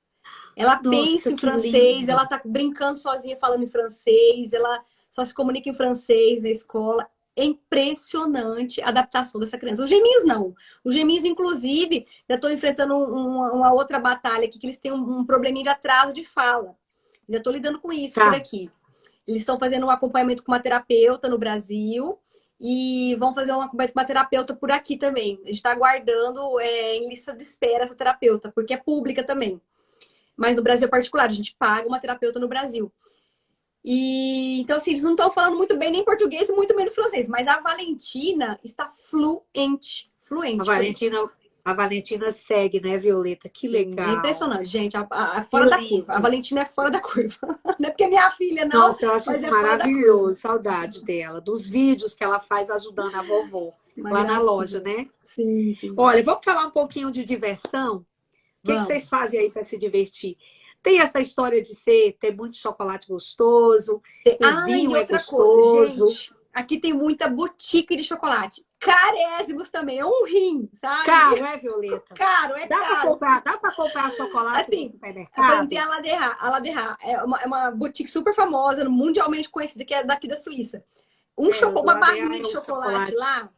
Ela pensa Nossa, em que francês, ela lindo. está brincando sozinha falando em francês, ela só se comunica em francês na escola. É impressionante a adaptação dessa criança. Os geminhos não. Os geminhos, inclusive, eu estou enfrentando uma outra batalha aqui, que eles têm um probleminha de atraso de fala. Ainda estou lidando com isso por Tá. aqui. Eles estão fazendo um acompanhamento com uma terapeuta no Brasil e vão fazer uma terapeuta por aqui também. A gente está aguardando em lista de espera essa terapeuta, porque é pública também. Mas no Brasil é particular, a gente paga uma terapeuta no Brasil. E então, assim, eles não estão falando muito bem nem português, muito menos francês, mas a Valentina está fluente. A Fluente, fluente. Valentina, a Valentina segue, né, Violeta? Que É legal. impressionante, gente. Que Fora da curva. A lindo. Valentina é fora da curva. Não é porque é minha filha, não, Nossa, eu acho mas isso é fora da curva. maravilhoso. Saudade dela, dos vídeos que ela faz ajudando a vovó Uma lá na loja, gracinha. né? Sim, sim. Olha, vamos falar um pouquinho de diversão? O que vocês Vamos. fazem aí para se divertir? Tem essa história de ter muito chocolate gostoso, o Ah, e vinho é outra coisa, gostoso. gente. Aqui tem muita boutique de chocolate. Carésimos também. É um rim, sabe? Caro, é, Violeta? Caro, é caro. Dá para comprar chocolate no Assim, por exemplo, tem supermercado? a Laderra. A Laderra é uma boutique super famosa, mundialmente conhecida, que é daqui da Suíça. É, o do Uma ADA barrinha é de o chocolate chocolate. lá,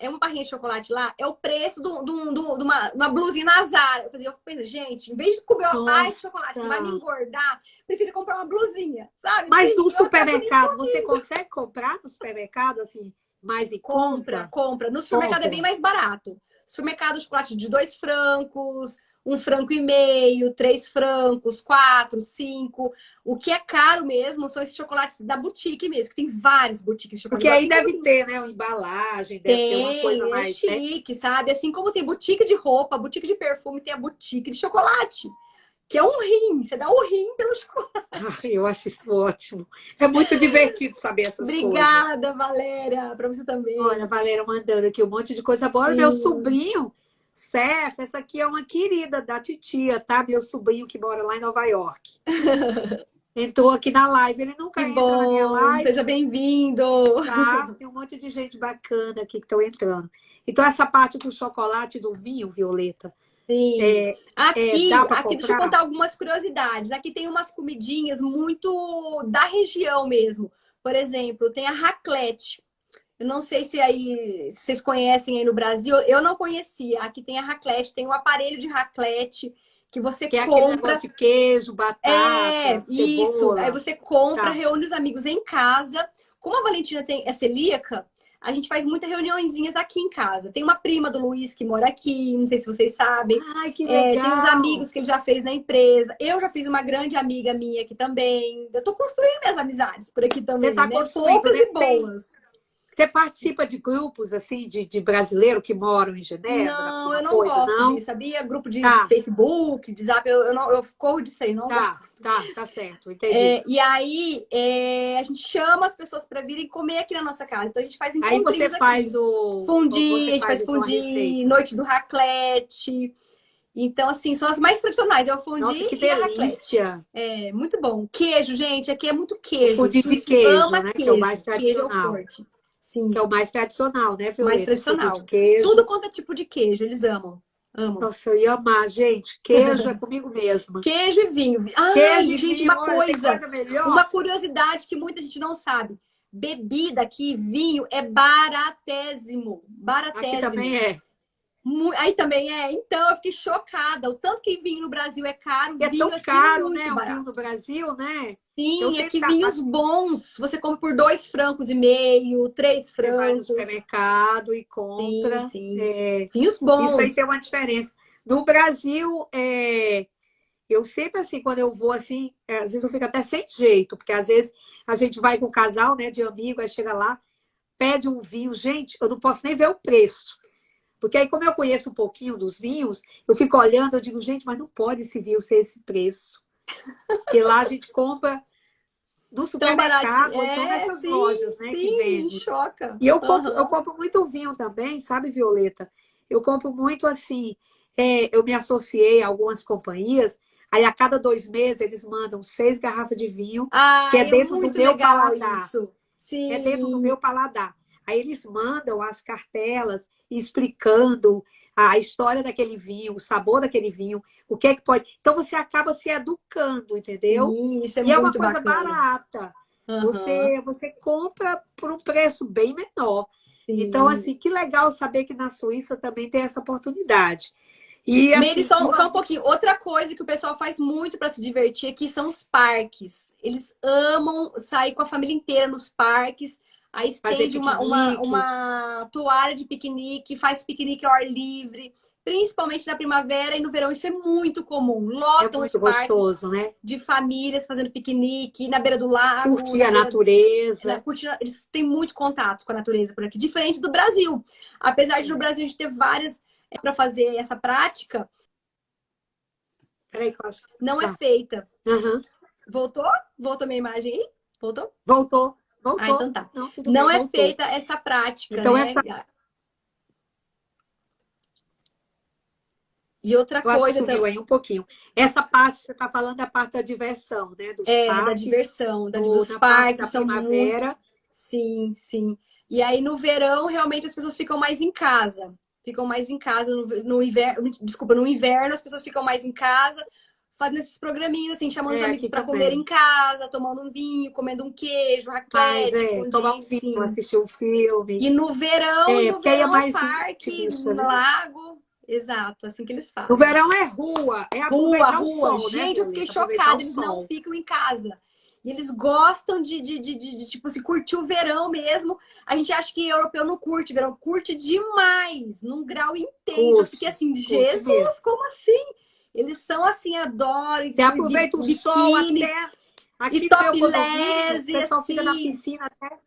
uma barrinha de chocolate lá, é o preço de uma blusinha na Zara. Eu pensei, gente, em vez de comer uma barra de Nossa. chocolate que vai me engordar, prefiro comprar uma blusinha, sabe? Mas Assim, no eu acabo nem supermercado, você consegue comprar no supermercado, assim, mais em compra, conta? compra. No supermercado é bem Compra. mais barato. Supermercado, chocolate de 2 francos, 1,5 franco, 3 francos, 4, 5. O que é caro mesmo são esses chocolates da boutique mesmo, que tem várias boutiques de chocolate. Porque aí Assim como deve ter, né, uma embalagem, deve ter uma coisa tem, é mais, né? chique, sabe? Assim como tem boutique de roupa, boutique de perfume, tem a boutique de chocolate. Que é um rim, você dá o rim pelo chocolate. Ai, eu acho isso ótimo. É muito divertido saber essas coisas. Obrigada, Valéria, para você Olha, também. Valéria mandando aqui um monte de coisa boa. Olha, meu Sim. sobrinho, Cef, essa aqui é uma querida da titia, tá? Meu sobrinho que mora lá em Nova York. Entrou aqui na live. Ele Que nunca entra na minha bom, seja live, bem-vindo. tá? Tem um monte de gente bacana aqui que estão entrando. Então, essa parte do chocolate e do vinho, Violeta, Sim. dá para Aqui, deixa eu contar comprar? algumas curiosidades. Aqui tem umas comidinhas muito da região mesmo. Por exemplo, tem a raclette. Eu não sei se aí vocês conhecem aí no Brasil. Eu não conhecia. Aqui tem a raclette, tem um aparelho de raclette que você Que é aquele compra. negócio de queijo, batata, Isso. Aí cebola. você compra, Tá, reúne os amigos em casa. Como a Valentina é celíaca, a gente faz muitas reuniõezinhas aqui em casa. Tem uma prima do Luiz que mora aqui, não sei se vocês sabem. ai, que Tem os legal! amigos que ele já fez na empresa. Eu já fiz uma grande amiga minha aqui também. Eu tô construindo minhas amizades por aqui Você também, está né? construindo, Poucas né? e boas. Você participa de grupos assim de brasileiro que moram em Genebra, Não, alguma eu não coisa? gosto Não? disso, sabia? Grupo de Tá, Facebook, de Zap, eu corro disso aí, não gosto. tá certo, entendi. E aí, a gente chama as pessoas para virem comer aqui na nossa casa. Então, a gente faz Aí encontrinhos aqui. Fundi, a gente faz então a fundi, receita. noite do raclette. Então, assim, são as mais tradicionais. É o Nossa, fundi que e a raclette. delícia! É, muito bom. Queijo, gente, aqui é muito O queijo. O fundi de suíço queijo, ama né? Que é o queijo. mais Queijo é o tradicional. forte. Sim, Que é o mais tradicional, né, mais Violeta? O fundi de tradicional. Tudo queijo. quanto é tipo de queijo, eles amam. Amam. Nossa, eu ia amar, gente. Queijo é comigo mesma. Queijo e vinho. Ai, Queijo e gente, vinho, uma olha, tem coisa. coisa melhor? Uma curiosidade que muita gente não sabe. Bebida aqui, vinho, é baratésimo. Aqui também Baratésimo. é. Aí também é. Então, eu fiquei chocada. O tanto que vinho no Brasil é caro, E é tão vinho aqui é caro, muito né, o vinho no barato. Brasil, né? Eu Sim, tenho aqui vinhos bons. Você compra por 2,5 francos, três Você vai no francos. supermercado e Sim, compra. sim. Vinhos Isso aí bons. tem uma diferença. No Brasil, eu sempre assim, quando eu vou assim, às vezes eu fico até sem jeito, porque às vezes a gente vai com um casal, né, de amigo, aí chega lá, pede um vinho, gente, eu não posso nem ver o preço. Porque aí, como eu conheço um pouquinho dos vinhos, eu fico olhando, eu digo, gente, mas não pode esse vinho ser esse preço. Porque lá a gente compra no Tão baratinho. supermercado, ou então nessas Sim, lojas, né, que sim, a gente vendem. choca. E eu Aham. compro muito vinho também, sabe, Violeta? Eu compro muito assim. Eu me associei a algumas companhias, aí a cada 2 meses eles mandam 6 garrafas de vinho, que é Ai, é dentro do muito meu legal paladar. isso. É dentro do meu Sim. paladar. Aí eles mandam as cartelas explicando a história daquele vinho, o sabor daquele vinho, o que é que pode. Então você acaba se educando, entendeu? Sim, isso é E é uma muito coisa bacana. barata. Aham. Você compra por um preço bem menor. Então, Sim. assim, que legal saber que na Suíça também tem essa oportunidade. E Meire, assim, só um pouquinho. Outra coisa que o pessoal faz muito para se divertir aqui são os parques. Eles amam sair com a família inteira nos parques. Aí Fazer estende piquenique. uma toalha de piquenique, faz piquenique ao ar livre, principalmente na primavera e no verão. Isso é muito comum. É Lotam os muito parques gostoso, né? de famílias fazendo piquenique na beira do lago, Curtir na a beira natureza. eles têm muito contato com a natureza por aqui, diferente do Brasil. Apesar de no É. Brasil a gente ter várias para fazer essa prática, Peraí, que eu acho que não é tá. feita. Aham. Voltou? Voltou minha imagem aí? Voltou? Voltou, Ah, voltou. então tá. Não, tudo bem, Não é voltou. feita essa prática, Então, né? essa, E outra eu acho que coisa sumiu aí um pouquinho. Essa parte, você está falando da parte da diversão, né? Dos da parques, diversão, na dos parte da parques são muito. primavera. Sim, sim. E aí no verão, realmente as pessoas ficam mais em casa. Ficam mais em casa no inverno. Desculpa, no inverno as pessoas ficam mais em casa, fazendo esses programinhas, assim, chamando os É, amigos aqui para comer também. em casa, tomando um vinho, comendo um queijo, Mas raclette, é, tomar um fondue, vinho, sim. assistir um filme. E É, no porque aí é verão, mais parque, intimista, né? lago. Exato, assim que eles No fazem. verão é rua, é Rua, aproveitar o rua. sol, né, Gente, eu fiquei Violeta? Aproveitar o chocada. Eles não sol. ficam em casa. E eles gostam tipo, se curtir o verão mesmo. A gente acha que europeu não curte verão. Curte demais, num grau intenso. Eu fiquei Curte, assim, curte mesmo. Jesus, como assim? Eles são assim, adoram. Você aproveita o sol Biquíni até e aqui no meu condomínio, o topless, e pessoal fica na assim. piscina até.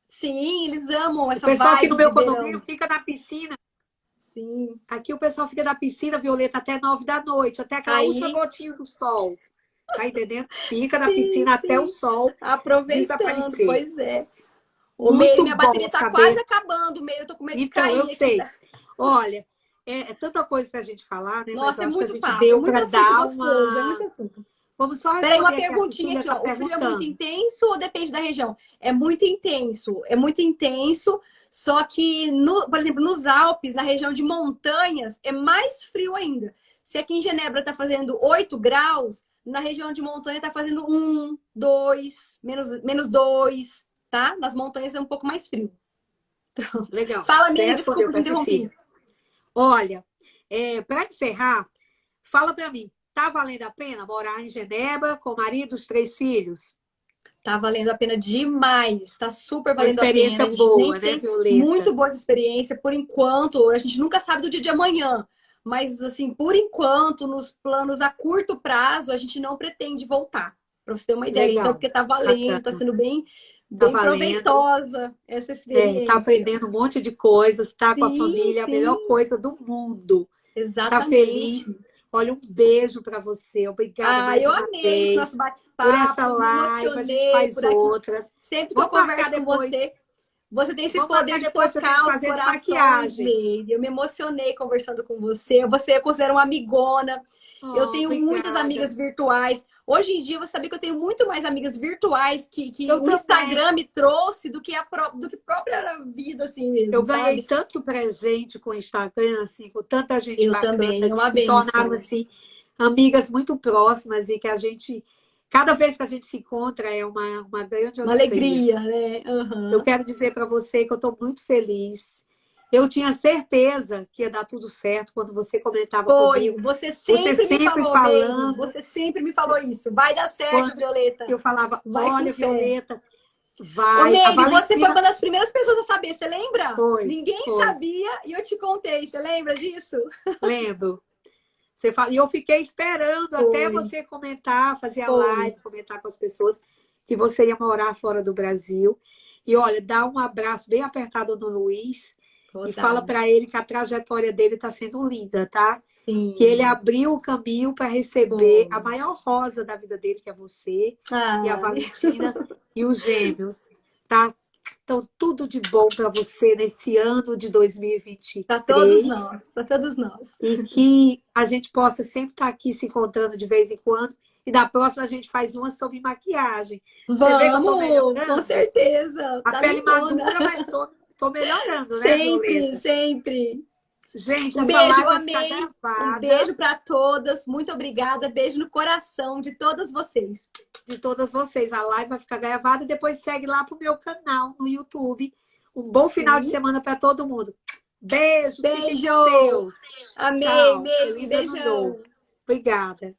Sim, eles amam O essa pessoal aqui no vibe meu de condomínio verão. fica na piscina. Sim. Aqui o pessoal fica na piscina, Violeta, até 9 da noite, até aquela última Aí, gotinha do sol. Tá entendendo? Fica na sim, piscina até o sim. sol Aproveitando, desaparecer. pois é. Ô, Meire, Muito minha bom bateria tá quase saber. acabando, Meire. Eu tô com medo de Então, eu cair aqui. sei. Olha, é tanta coisa para a gente falar, né? Mas Nossa, eu é acho que a muito gente papo, é deu muito para assunto dar gostoso, é muito uma. assunto. Vamos só Peraí, uma responder aqui. A perguntinha Cecília aqui, está ó. O frio é muito perguntando. intenso ou depende da região? É muito intenso, é muito intenso. Só que, por exemplo, nos Alpes, na região de montanhas, é mais frio ainda. Se aqui em Genebra tá fazendo 8 graus, na região de montanha tá fazendo 1, 2, menos 2, tá? Nas montanhas é um pouco mais frio. Legal. Fala, Você Meire, respondeu desculpa, te para a interrompi. Cecília. Olha, para encerrar, fala para mim. Tá valendo a pena morar em Genebra com o marido e os 3 filhos? Tá valendo a pena demais, tá super Uma valendo a pena. experiência A gente nem boa, né, tem muito Violeta? boa essa experiência por enquanto. A gente nunca sabe do dia de amanhã, mas assim, por enquanto, nos planos a curto prazo, a gente não pretende voltar. Para você ter uma ideia. Então, Legal. porque tá valendo, tá Bacana. sendo bem, Tá bem valendo. proveitosa essa Tá experiência. aprendendo um monte de coisas, tá com a Sim, família, a melhor sim, coisa do mundo. Tá feliz. exatamente. Olha, um beijo para você. Obrigada Ah, mais eu uma amei esse nosso vez por essa bate-papo, me live. A gente emocionei faz por aqui. outras. Sempre que eu Vamos marcar converso com depois. você, você tem esse Vamos poder marcar de depois para a gente tocar os fazer de corações, maquiagem. Meire. Eu me emocionei conversando com você. Você eu considero uma amigona. Eu Oh, tenho muitas obrigada. amigas virtuais. Hoje em dia, você sabia que eu tenho muito mais amigas virtuais que Eu o também. Instagram me trouxe do que do que a própria vida, assim Eu mesmo, ganhei sabe? tanto presente com o Instagram, assim, com tanta gente Eu bacana, também, é que uma se tornaram, benção. assim, amigas muito próximas e que a gente, cada vez que a gente se encontra, é uma grande Uma alegria. alegria, né? Eu Aham. quero dizer para você que eu estou muito feliz. Eu tinha certeza que ia dar tudo certo quando você comentava Foi. comigo. Você Você sempre me sempre falou, Meire. falando, Você sempre me falou isso. Vai dar certo, quando Violeta. eu falava, Vai com olha, fé. Violeta, Ô, vai. A Meire, você foi Valentina uma das primeiras pessoas a saber, você lembra? foi, Ninguém foi, sabia e eu te contei, você lembra disso? lembro. Você fala, e eu fiquei esperando até Foi, você comentar, fazer a foi. live, comentar com as pessoas que você ia morar fora do Brasil. E olha, dá um abraço bem apertado no Luiz Vou e fala dar. para ele que a trajetória dele está sendo linda, tá? Que ele Sim, abriu o caminho para receber a foi. maior rosa da vida dele, que é você, e a Ai, Valentina e os gêmeos, tá? Então, tudo de bom para você nesse ano de para todos 2023 nós, para todos nós. e que a gente possa sempre estar aqui se encontrando de vez em quando. E na próxima a gente faz uma sobre maquiagem. Você vê que eu estou Vamos, com melhorando? certeza. A Tá pele lindona. madura, mas estou melhorando, né, Sempre, Violeta? sempre. Gente, Um essa beijo, eu live vai ficar amei. Um gravada beijo para todas. Muito obrigada. Beijo no coração de todas vocês. de todas vocês. A live vai ficar gravada e depois segue lá pro meu canal no YouTube. Um bom final de Sim. semana para todo mundo. Beijo, fiquem com Beijo. Deus. Amei, Tchau. Meire. Feliz ano novo. Beijão. Obrigada.